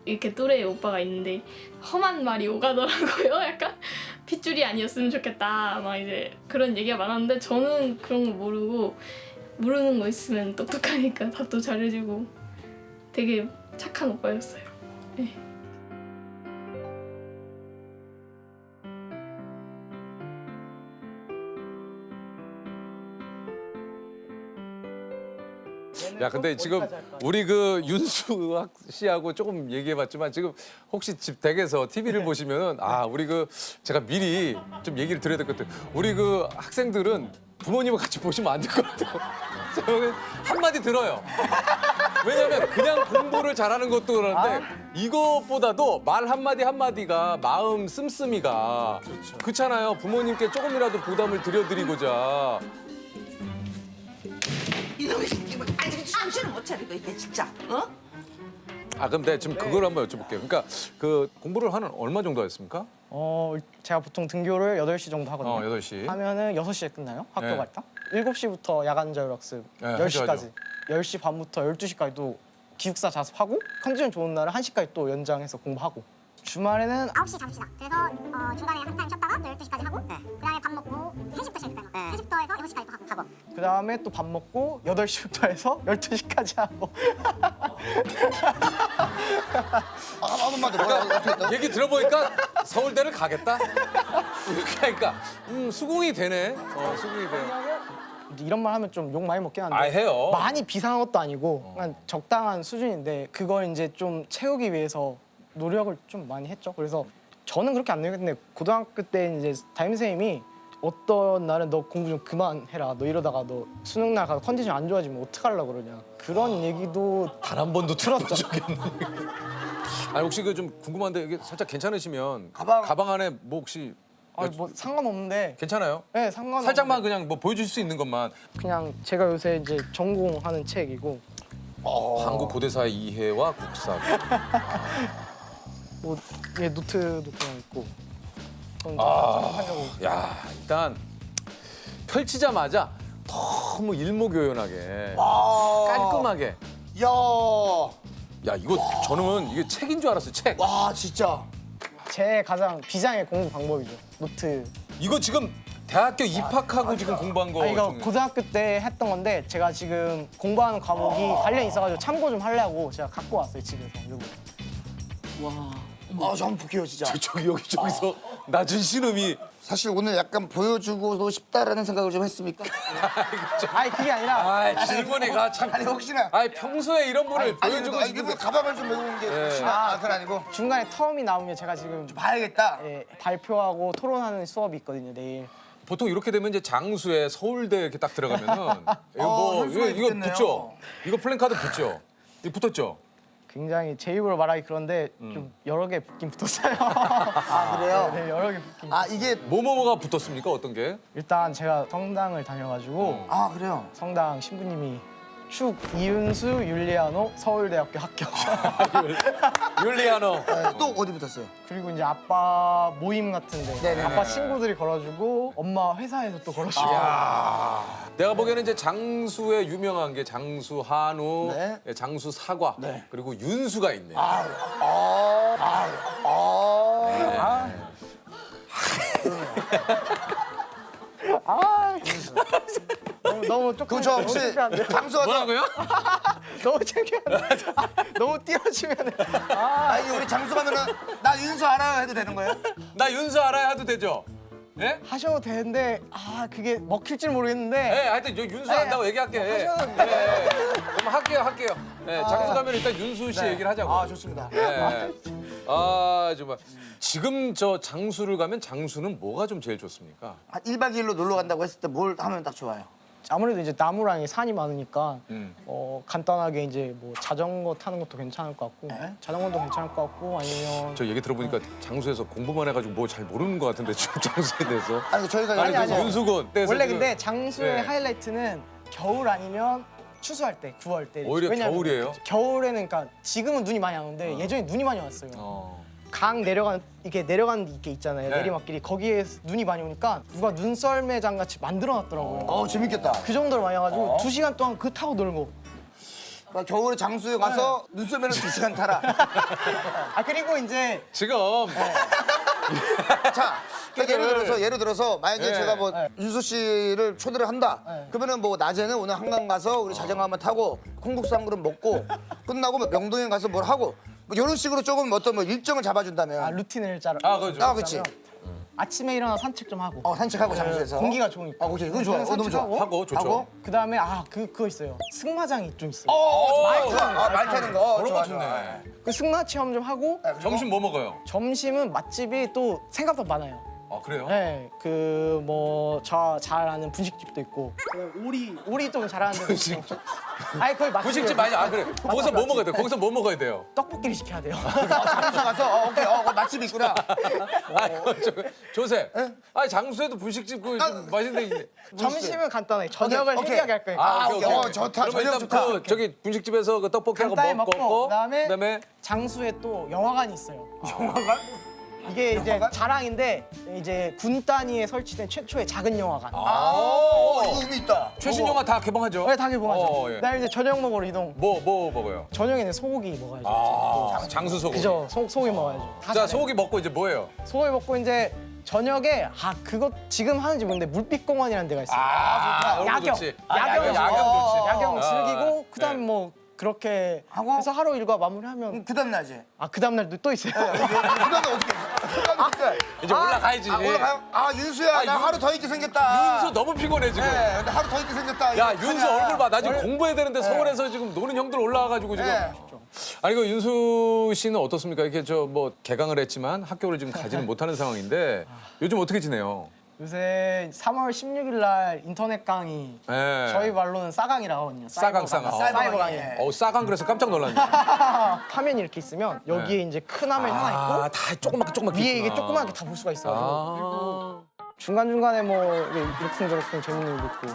이렇게 또래의 오빠가 있는데 험한 말이 오가더라고요. 약간 핏줄이 아니었으면 좋겠다. 막 이제 그런 얘기가 많았는데 저는 그런 거 모르고 모르는 거 있으면 똑똑하니까 답도 잘해주고 되게 착한 오빠였어요. 네. 야, 근데 지금 우리 그 윤수 씨하고 조금 얘기해봤지만 지금 혹시 집 댁에서 TV를 보시면은 우리 그 제가 미리 좀 얘기를 드려야 될 것 같아요. 우리 그 학생들은 부모님과 같이 보시면 안 될 것 같아요. 저는 한마디 들어요. 왜냐면 그냥 공부를 잘하는 것도 그런데 이것보다도 말 한마디 한마디가 마음 씀씀이가 그렇잖아요. 부모님께 조금이라도 부담을 드려드리고자. 이놈의 새끼, 아직 정신을 못 차리고 있네 진짜. 어? 그럼 내가 지금 그걸 한번 여쭤볼게요. 그러니까 그 공부를 하는 얼마 정도 하셨습니까? 제가 보통 등교를 8시 정도 하거든요. 8시. 하면은 6시에 끝나요. 학교 네. 갈 때. 7시부터 야간 자율학습, 네, 10시까지. 하죠. 10시 반부터 12시까지 또 기숙사 자습하고 컨디션 좋은 날은 1시까지 또 연장해서 공부하고. 주말에는 9시 자습시다. 그래서 중간에 한 타임 쉬었다가 또 12시까지 하고 그다음에 밥 먹고 3시부터 시작했어요. 3시부터 해서 6시까지 또 하고. 그다음에 또 밥 먹고 8시부터 해서 12시까지 하고. 한 번만 더. 얘기 들어보니까 서울대를 가겠다? 이렇게 하니까 수긍이 되네. 수긍이 돼. 이런 말 하면 좀 욕 많이 먹긴 한데 해요. 많이 비상한 것도 아니고 그냥 적당한 수준인데 그걸 이제 좀 채우기 위해서 노력을 좀 많이 했죠. 그래서 저는 그렇게 안 느꼈는데 고등학교 때 이제 담임선생님이 어떤 날은 너 공부 좀 그만해라. 너 이러다가 너 수능 날 가서 컨디션 안 좋아지면 어떡하려고 그러냐. 그런 얘기도 단 한 번도 들어본 적이 없는데. 아니 혹시 그 좀 궁금한데 이게 살짝 괜찮으시면 가방 안에 뭐 혹시 뭐 상관없는데 괜찮아요? 네, 상관없는데 살짝만 그냥 뭐 보여줄 수 있는 것만. 그냥 제가 요새 이제 전공하는 책이고 한국 고대사의 이해와 국사. 뭐 노트도 그냥 있고. 야 일단 펼치자마자 너무 일목요연하게 깔끔하게. 야 이거 저는 이게 책인 줄 알았어요. 책. 와 진짜. 제 가장 비장의 공부 방법이죠. 노트. 이거 지금 대학교 입학하고 지금 공부한 거. 이거 고등학교 때 했던 건데 제가 지금 공부하는 과목이 관련 있어가지고 참고 좀 하려고 제가 갖고 왔어요 집에서. 와. 저 한번 볼게요 진짜. 여기저기서 낮은 신음이. 사실 오늘 약간 보여주고도 싶다라는 생각을 좀 했습니까? 아니 그게 아니라. 질문이가 참. 아니 혹시나. 아니 평소에 이런 분을 보여주고 싶은데 가방을 좀 메고 온 게 혹시나 그건 아니고. 중간에 텀이 나오면 제가 지금 좀 봐야겠다. 발표하고 토론하는 수업이 있거든요 내일. 보통 이렇게 되면 이제 장수에 서울대 이렇게 딱 들어가면은 이거 붙죠. 이거 플랜카드 붙죠. 이거 붙었죠. 굉장히 제 입으로 말하기 그런데 좀 여러 개 붙긴 붙었어요. 그래요? 네, 여러 개 붙긴. 이게 뭐가 붙었습니까? 어떤 게? 일단 제가 성당을 다녀가지고. 그래요? 성당 신부님이 축 이윤수 율리아노 서울대학교 합격. 율리아노. 또 어디 붙었어요? 그리고 이제 아빠 모임 같은데 네네네. 아빠 친구들이 걸어주고 엄마 회사에서 또 걸어주고. 내가 보기에는 이제 장수의 유명한 게 장수 한우, 네. 장수 사과, 네. 그리고 윤수가 있네. 너무 조금 그저 혹시 창피한데. 장수 와서 뭐라고요? 너무 창피한데. 너무 띄워주면. 아니 우리 장수 가면은 나 윤수 알아 해도 되는 거예요? 나 윤수 알아야 해도 되죠? 예? 하셔도 되는데 그게 먹힐지 모르겠는데. 예, 하여튼 저 윤수 안다고 얘기할게. 예. 하셔도 예. 그럼 할게요. 예, 장수 가면 일단 윤수 씨 얘기를 하자고. 아 좋습니다. 예. 정말. 지금 저 장수를 가면 장수는 뭐가 좀 제일 좋습니까? 한 1박 2일로 놀러 간다고 했을 때 뭘 하면 딱 좋아요? 아무래도 이제 나무랑 산이 많으니까 간단하게 이제 뭐 자전거 타는 것도 괜찮을 것 같고 자전거도 괜찮을 것 같고 아니면 저 얘기 들어보니까 장수에서 공부만 해가지고 뭐 잘 모르는 것 같은데 지금 장수에 대해서. 아니 저희가 아니. 윤수군. 원래 근데 장수의 네. 하이라이트는 겨울 아니면 추수할 때 9월 때. 오히려 왜냐면 겨울이에요? 겨울에는 그러니까 지금은 눈이 많이 안 오는데 예전에 눈이 많이 왔어요. 강 내려가는 이게 내려가는 게 있잖아요. 네. 내리막길이 거기에 눈이 많이 오니까 누가 눈썰매장 같이 만들어놨더라고요. 재밌겠다. 그 정도로 많이 와가지고 2시간 동안 그 타고 놀고. 그러니까 겨울에 장수에 가서 눈썰매를 2시간 타라. 그리고 이제 지금 자, 그러니까 예를 들어서 만약에 네. 제가 뭐 윤수 씨를 초대를 한다. 그러면은 뭐 낮에는 오늘 한강 가서 우리 자전거 한번 타고 콩국수 한 그릇 먹고 끝나고 뭐 명동에 가서 뭘 하고 뭐 이런 식으로 조금 어떤 뭐 일정을 잡아준다면. 루틴을 짜라. 그렇죠. 그렇지. 아침에 일어나 산책 좀 하고. 산책하고 장수에서. 공기가 좋으니까. 그렇지. 그건 좋아. 너무 좋아. 하고 좋죠. 그다음에 그거 있어요. 승마장이 좀 있어요. 말 타는 거. 그런 좋아, 거 좋네. 그 승마 체험 좀 하고. 점심 뭐 먹어요? 점심은 맛집이 또 생각보다 많아요. 아 그래요? 네, 그 뭐 저 잘 아는 분식집도 있고 오리 좀 잘하는 데도 있고. 거의 맛집. 분식집 많이 그래. 거기서 뭐 먹어야 돼? 거기서 뭐 먹어야 돼요? 떡볶이를 시켜야 돼요. 장수 가서 오케이. 맛집 있구나. 조셉. 장수에도 분식집 좀 맛있는데. 점심은 간단해. 저녁을 오케이. 헤비하게 할 거예요. 오케이. 좋다. 그러면 저녁 일단 좋다. 저기 분식집에서 그 떡볶이하고 간단히 먹고 그다음에 장수에 또 영화관이 있어요. 영화관? 이게 이제 자랑인데 이제 군 단위에 설치된 최초의 작은 영화관. 이거 의미 있다. 최신 영화 다 개봉하죠? 네, 다 개봉하죠. 예. 그다음에 이제 저녁 먹으러 이동. 뭐 먹어요? 저녁에는 소고기 먹어야죠. 장수 소고기. 그죠. 소고기 먹어야죠. 자, 소고기 먹고 이제 뭐예요? 소고기 먹고 이제 저녁에 그거 지금 하는지 모르는데 물빛공원이라는 데가 있어요. 좋다. 야경. 좋지. 야경 좋지. 야경 즐기고 그다음에 네. 뭐 그렇게 하고? 해서 하루 일과 마무리하면 그 다음 날지. 그 다음 날도 또 있어요. 그 다음에 어떻게 했어? 이제 올라가야지. 올라가요? 윤수야, 나 하루 더 있게 생겼다. 윤수 너무 피곤해 지금. 네, 근데 하루 더 있게 생겼다. 야, 이거 윤수 어떡하냐. 얼굴 봐. 나 지금 공부해야 되는데 서울에서 지금 노는 형들 올라와가지고 지금. 아니 그 윤수 씨는 어떻습니까? 이렇게 저 뭐 개강을 했지만 학교를 지금 가지는 못하는 상황인데 요즘 어떻게 지내요? 요새 3월 16일 날 인터넷 강의 네. 저희 말로는 싸강이라고 하거든요. 싸강. 사이버 강의. 싸강 그래서 깜짝 놀랐네. 화면이 이렇게 있으면 여기에 이제 큰 화면이 하나 있고 다 조그맣게 위에 이게 조그맣게 다 볼 수가 있어요. 중간중간에 뭐 이렇쿵저렇쿵 재밌는 일도 있고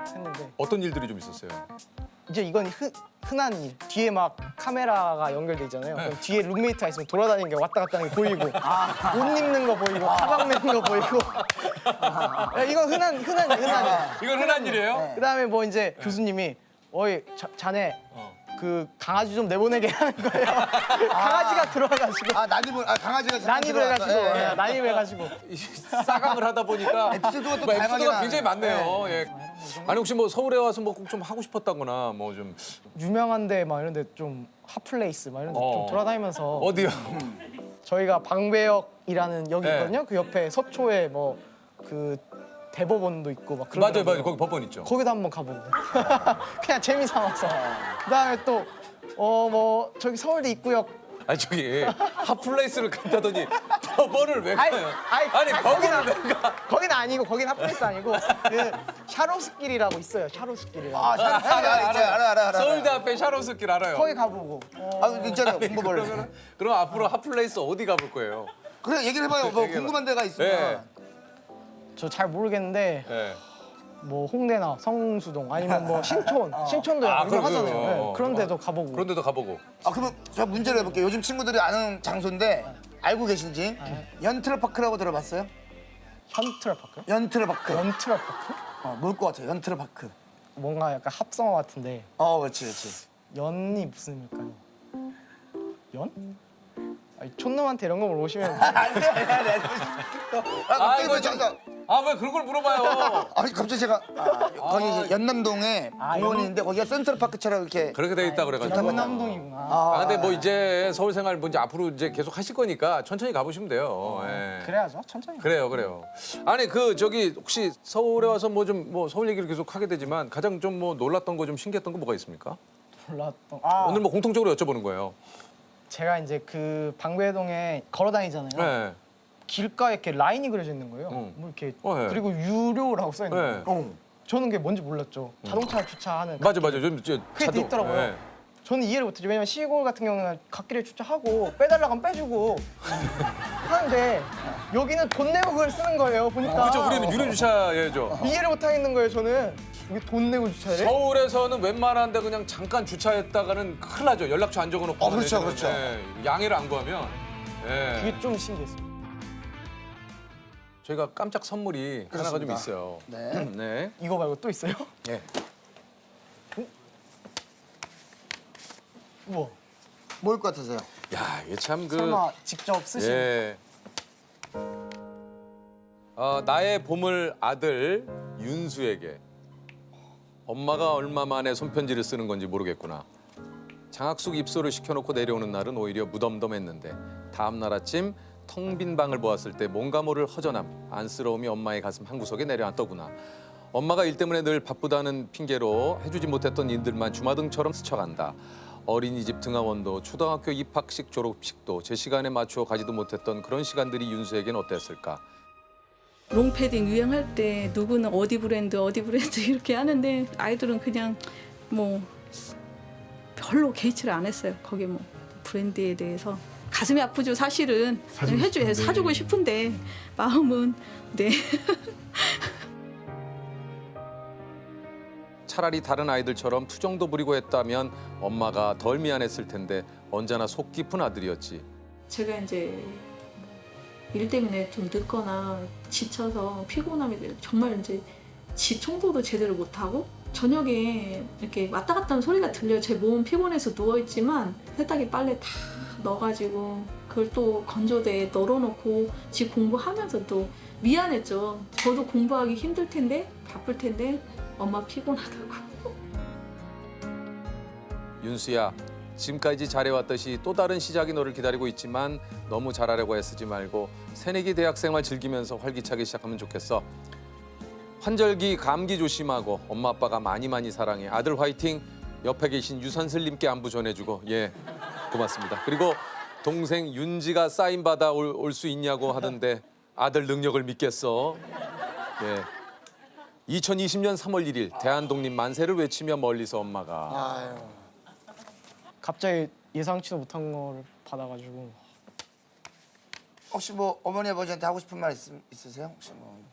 했는데 어떤 일들이 좀 있었어요? 이제 이건 흔한 일. 뒤에 막 카메라가 연결돼 있잖아요. 그럼 뒤에 룸메이트가 있으면 돌아다니는 게 왔다 갔다 하는 게 보이고 옷 입는 거 보이고 가방 메는 거 보이고 이건 흔한 이건 흔한 일이에요? 그다음에 뭐 이제 교수님이 어이 자네 그 강아지 좀 내보내게 하는 거예요. 강아지가 들어와가지고 난입을 해가지고 난입을 해가지고 싸강을 하다 보니까 에피소드가 또 에피소드가 굉장히 많네요. 예. 아니 혹시 뭐 서울에 와서 뭐 꼭 좀 하고 싶었다거나 뭐 좀 유명한데 막 이런데 좀 핫플레이스 막 이런데 좀 돌아다니면서 어디요? 저희가 방배역이라는 역이 네. 있거든요. 그 옆에 서초에 뭐 그 대법원도 있고 막 그런. 맞아요. 거기 법원 있죠. 거기도 한번 가보고 그냥 재미 삼아서. 그다음에 또 뭐 저기 서울대 입구역. 아니 저기 핫플레이스를 간다더니 법원을 왜 가요? 아니 법원을 왜 가? 거기는 아니고 거긴 핫플레이스 아니고 그 샤로스길이라고 있어요. 샤로스길이라고. 알아. 서울대 앞에 샤로스길 알아요. 거기 가보고. 있잖아요. 공부벌. 그럼 앞으로 핫플레이스 어디 가볼 거예요? 그래 얘기를 해봐요. 뭐 궁금한 데가 있으면. 네. 저 잘 모르겠는데 네. 뭐 홍대나 성수동 아니면 뭐 신촌도 유명하잖아요. 네, 그런 데도 가보고. 그런 데도 가보고. 아 그러면 제가 문제를 해볼게요. 요즘 친구들이 아는 장소인데 알고 계신지 연트럴파크라고 들어봤어요? 현트럴파크요? 연트럴파크. 연트럴파크? 뭘 것 같아요? 연트럴파크. 뭔가 약간 합성어 같은데. 그렇지. 연이 무슨 의미일까요? 연? 아니, 촌놈한테 이런 거 물어보시면 왜 그런 걸 물어봐요? 아니 갑자기 제가 거기 이제 연남동에 공원인데 거기가 센트럴파크처럼 이렇게 그렇게 돼 있다 그래가지고. 연남동이구나. 근데 뭐 이제 서울 생활 뭐 이제 앞으로 이제 계속 하실 거니까 천천히 가보시면 돼요. 예. 그래야죠, 천천히. 그래요. 아니 그 저기 혹시 서울에 와서 뭐 좀 뭐 서울 얘기를 계속 하게 되지만 가장 좀 뭐 놀랐던 거 좀 신기했던 거 뭐가 있습니까? 놀랐던. 오늘 뭐 공통적으로 여쭤보는 거예요. 제가 이제 그 방배동에 걸어 다니잖아요. 네. 길가에 이렇게 라인이 그려져 있는 거예요. 뭐 이렇게 네. 그리고 유료라고 써 있는 거예요. 네. 저는 그게 뭔지 몰랐죠. 자동차 주차하는. 맞아. 좀 그게 돼 있더라고요. 네. 저는 이해를 못했죠. 왜냐면 시골 같은 경우는 갓길에 주차하고 빼달라고 하면 빼주고 하는데 여기는 돈 내고 그걸 쓰는 거예요. 보니까. 그렇죠. 우리는 유료 주차해야죠. 이해를 못 하겠는 거예요. 저는 여기 돈 내고 주차해? 서울에서는 웬만한 데 그냥 잠깐 주차했다가는 큰일 나죠. 연락처 안 적어놓고. 그렇죠. 양해를 안 구하면. 예. 그게 좀 신기했어요. 저희가 깜짝 선물이 하나가 좀 있어요. 네. 이거 말고 또 있어요? 네. 우와. 뭘 것 같으세요? 야, 이게 참 그. 설마 직접 쓰신? 예. 나의 보물 아들 윤수에게 엄마가 얼마 만에 손편지를 쓰는 건지 모르겠구나. 장학숙 입소를 시켜놓고 내려오는 날은 오히려 무덤덤했는데 다음 날 아침 텅 빈 방을 보았을 때 뭔가 모를 허전함, 안쓰러움이 엄마의 가슴 한구석에 내려앉더구나. 엄마가 일 때문에 늘 바쁘다는 핑계로 해주지 못했던 일들만 주마등처럼 스쳐간다. 어린이집 등하원도 초등학교 입학식 졸업식도 제 시간에 맞추어 가지도 못했던 그런 시간들이 윤수에겐 어땠을까. 롱패딩 유행할 때 누구는 어디 브랜드 이렇게 하는데 아이들은 그냥 뭐 별로 개의치를 안 했어요. 거기 뭐 브랜드에 대해서. 가슴이 아프죠. 사실은 사주고 싶은데 마음은 네. 차라리 다른 아이들처럼 투정도 부리고 했다면 엄마가 덜 미안했을 텐데 언제나 속 깊은 아들이었지. 제가 이제 일 때문에 좀 늦거나 지쳐서 피곤함이 정말 이제 집 청소도 제대로 못하고 저녁에 이렇게 왔다 갔다 하는 소리가 들려요. 제 몸은 피곤해서 누워있지만 세탁기 빨래 다 넣어가지고 그걸 또 건조대에 널어놓고 집 공부하면서 또 미안했죠. 저도 공부하기 힘들 텐데 바쁠 텐데 엄마 피곤하다고. 윤수야, 지금까지 잘해왔듯이 또 다른 시작이 너를 기다리고 있지만 너무 잘하려고 애쓰지 말고 새내기 대학생활 즐기면서 활기차게 시작하면 좋겠어. 환절기 감기 조심하고 엄마 아빠가 많이 사랑해. 아들 화이팅. 옆에 계신 유선슬님께 안부 전해주고. 예, 고맙습니다. 그리고 동생 윤지가 사인 받아 올 수 있냐고 하던데 아들 능력을 믿겠어. 예. 2020년 3월 1일 대한독립 만세를 외치며 멀리서 엄마가. 갑자기 예상치도 못한 거를 받아가지고. 혹시 뭐 어머니 아버지한테 하고 싶은 말 있으세요? 혹시 뭐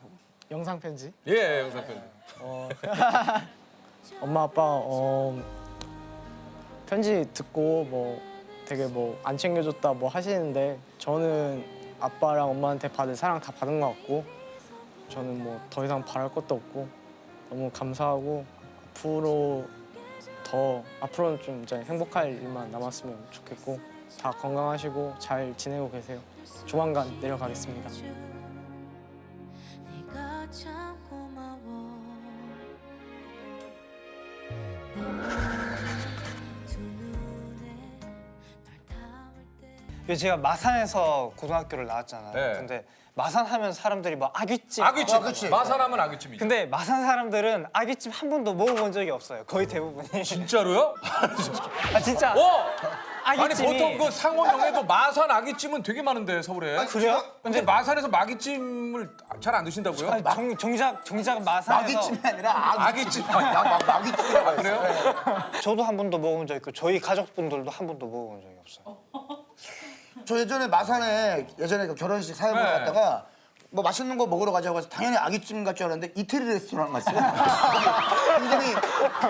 영상 편지? 예, 영상 편지. 엄마 아빠 편지 듣고 뭐 되게 뭐 안 챙겨줬다 뭐 하시는데 저는 아빠랑 엄마한테 받을 사랑 다 받은 것 같고 저는 뭐 더 이상 바랄 것도 없고 너무 감사하고 앞으로는 좀 이제 행복할 일만 남았으면 좋겠고 다 건강하시고 잘 지내고 계세요. 조만간 내려가겠습니다. 제가 마산에서 고등학교를 나왔잖아요. 네. 근데 마산 하면 사람들이 막 아귀찜. 아귀찜. 마산하면 아귀찜이죠. 근데 마산 사람들은 아귀찜 한 번도 먹어본 적이 없어요. 거의 대부분이. 진짜로요? 아 진짜. 아니 보통 그 상호명에도 마산 아귀찜은 되게 많은데 서울에. 그래요? 근데 마산에서 마귀찜을 잘 안 드신다고요? 아니, 정작 마산에서 마귀찜이 아니라 아귀찜. 마귀찜이라고 그래요? 저도 한 번도 먹어본 적 있고 저희 가족분들도 한 번도 먹어본 적이 없어요. 저 예전에 마산에 그 결혼식 사회 보러 갔다가 뭐 맛있는 거 먹으러 가자고 해서 당연히 아기찜 갈 줄 알았는데 이태리 레스토랑 갔어요. 굉장히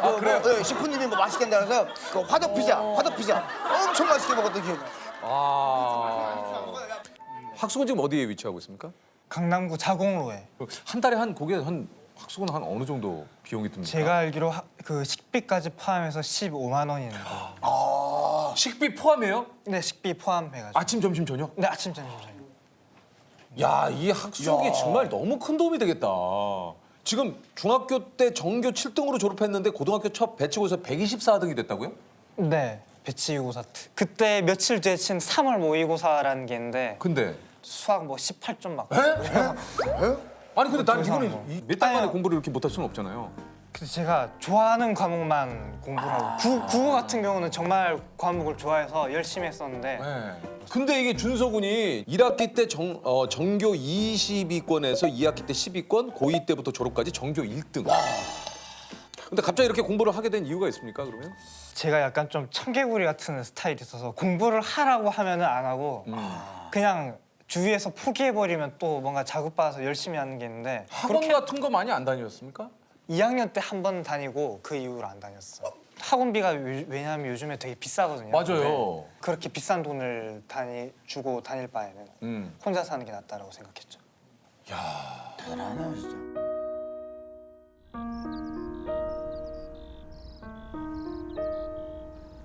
뭐, 셰프님이 뭐 맛있게 한다 그래서 그 화덕 피자 엄청 맛있게 먹었던 기억이 나요. 학수은 지금 어디에 위치하고 있습니까? 강남구 자공로에. 한 달에 한 거기에 한 학수은 한 어느 정도 비용이 듭니까? 제가 알기로 그 식비까지 포함해서 15만 원인데. 식비 포함해요? 네, 식비 포함해가지고. 아침, 점심, 저녁? 네, 아침, 점심, 저녁. 야, 이 학수이 정말 너무 큰 도움이 되겠다. 지금 중학교 때 전교 7등으로 졸업했는데 고등학교 첫 배치고사 124등이 됐다고요? 네, 배치고사. 그때 며칠 뒤에 친 3월 모의고사라는 게 있는데. 근데? 수학 뭐 18점 맞고. 아니 근데 난 이거는 몇 달 만에 공부를 이렇게 못할 수는 없잖아요. 그래서 제가 좋아하는 과목만 공부를 하고 국어 같은 경우는 정말 과목을 좋아해서 열심히 했었는데 근데 이게 준서군이 1학기 때 전교 22권에서 2학기 때 10위권, 고2 때부터 졸업까지 전교 1등. 근데 갑자기 이렇게 공부를 하게 된 이유가 있습니까, 그러면? 제가 약간 좀 청개구리 같은 스타일이 있어서 공부를 하라고 하면은 안 하고 그냥 주위에서 포기해버리면 또 뭔가 자극받아서 열심히 하는 게 있는데 학원 같은 거 많이 안 다녔습니까? 2학년 때 한 번 다니고 그 이후로 안 다녔어요. 학원비가 왜냐하면 요즘에 되게 비싸거든요. 맞아요. 그렇게 비싼 돈을 주고 다닐 바에는 혼자 사는 게 낫다라고 생각했죠. 야, 대단하네 진짜.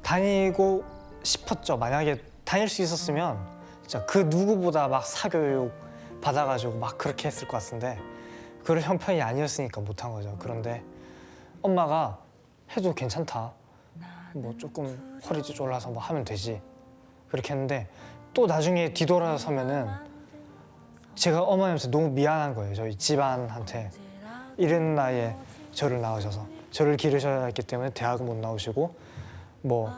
다니고 싶었죠. 만약에 다닐 수 있었으면 진짜 그 누구보다 막 사교육 받아가지고 막 그렇게 했을 것 같은데 그럴 형편이 아니었으니까 못한 거죠. 그런데 엄마가 해도 괜찮다. 뭐 조금 허리 쫄라서 뭐 하면 되지. 그렇게 했는데 또 나중에 뒤돌아서면은 제가 어머니한테 너무 미안한 거예요. 저희 집안한테 이른 나이에 저를 낳으셔서 저를 기르셔야 했기 때문에 대학은 못 나오시고 뭐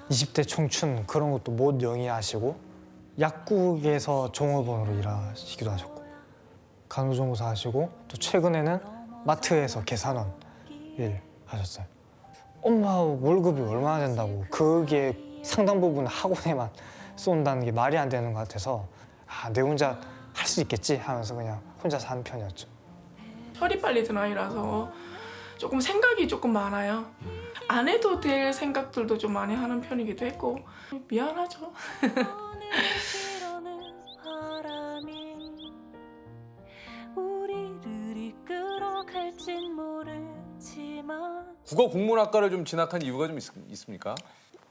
20대 청춘 그런 것도 못 영위하시고 약국에서 종업원으로 일하시기도 하셨고 간호조무사 하시고 또 최근에는 마트에서 계산원 일 하셨어요. 엄마 월급이 얼마나 된다고 그게 상당 부분 학원에만 쏜다는 게 말이 안 되는 것 같아서 내 혼자 할 수 있겠지 하면서 그냥 혼자 사는 편이었죠. 철이 빨리 든 아이라서 조금 생각이 조금 많아요. 안 해도 될 생각들도 좀 많이 하는 편이기도 했고 미안하죠. 국어 국문학과를 좀 진학한 이유가 좀 있습니까?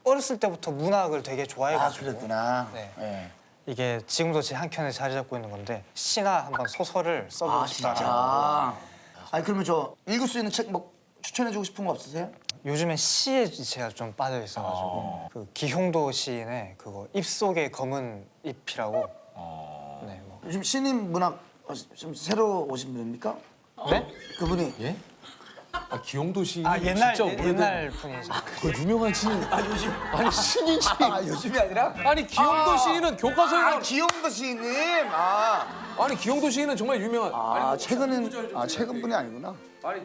어렸을 때부터 문학을 되게 좋아해가지고. 그랬구나. 네. 이게 지금도 제 한켠에 자리 잡고 있는 건데 시나 한번 소설을 써보고 싶다. 진짜. 아니 그러면 저 읽을 수 있는 책 뭐 추천해주고 싶은 거 없으세요? 요즘엔 시에 제가 좀 빠져 있어가지고 그 기홍도 시인의 그거 입속의 검은 잎이라고. 네, 뭐. 요즘 신인 문학 좀 새로 오신 분입니까? 네? 그분이 예? 아, 기용도 시인이 옛날 진짜 오래된... 옛날 분이죠. 그 유명한 시인. 요즘 아니 신이지. 요즘이 아니라? 아니 기용도 시인은 교과서에 기용도 시인님. 아니 기용도 시인은 정말 유명한. 최근 분이 아니구나.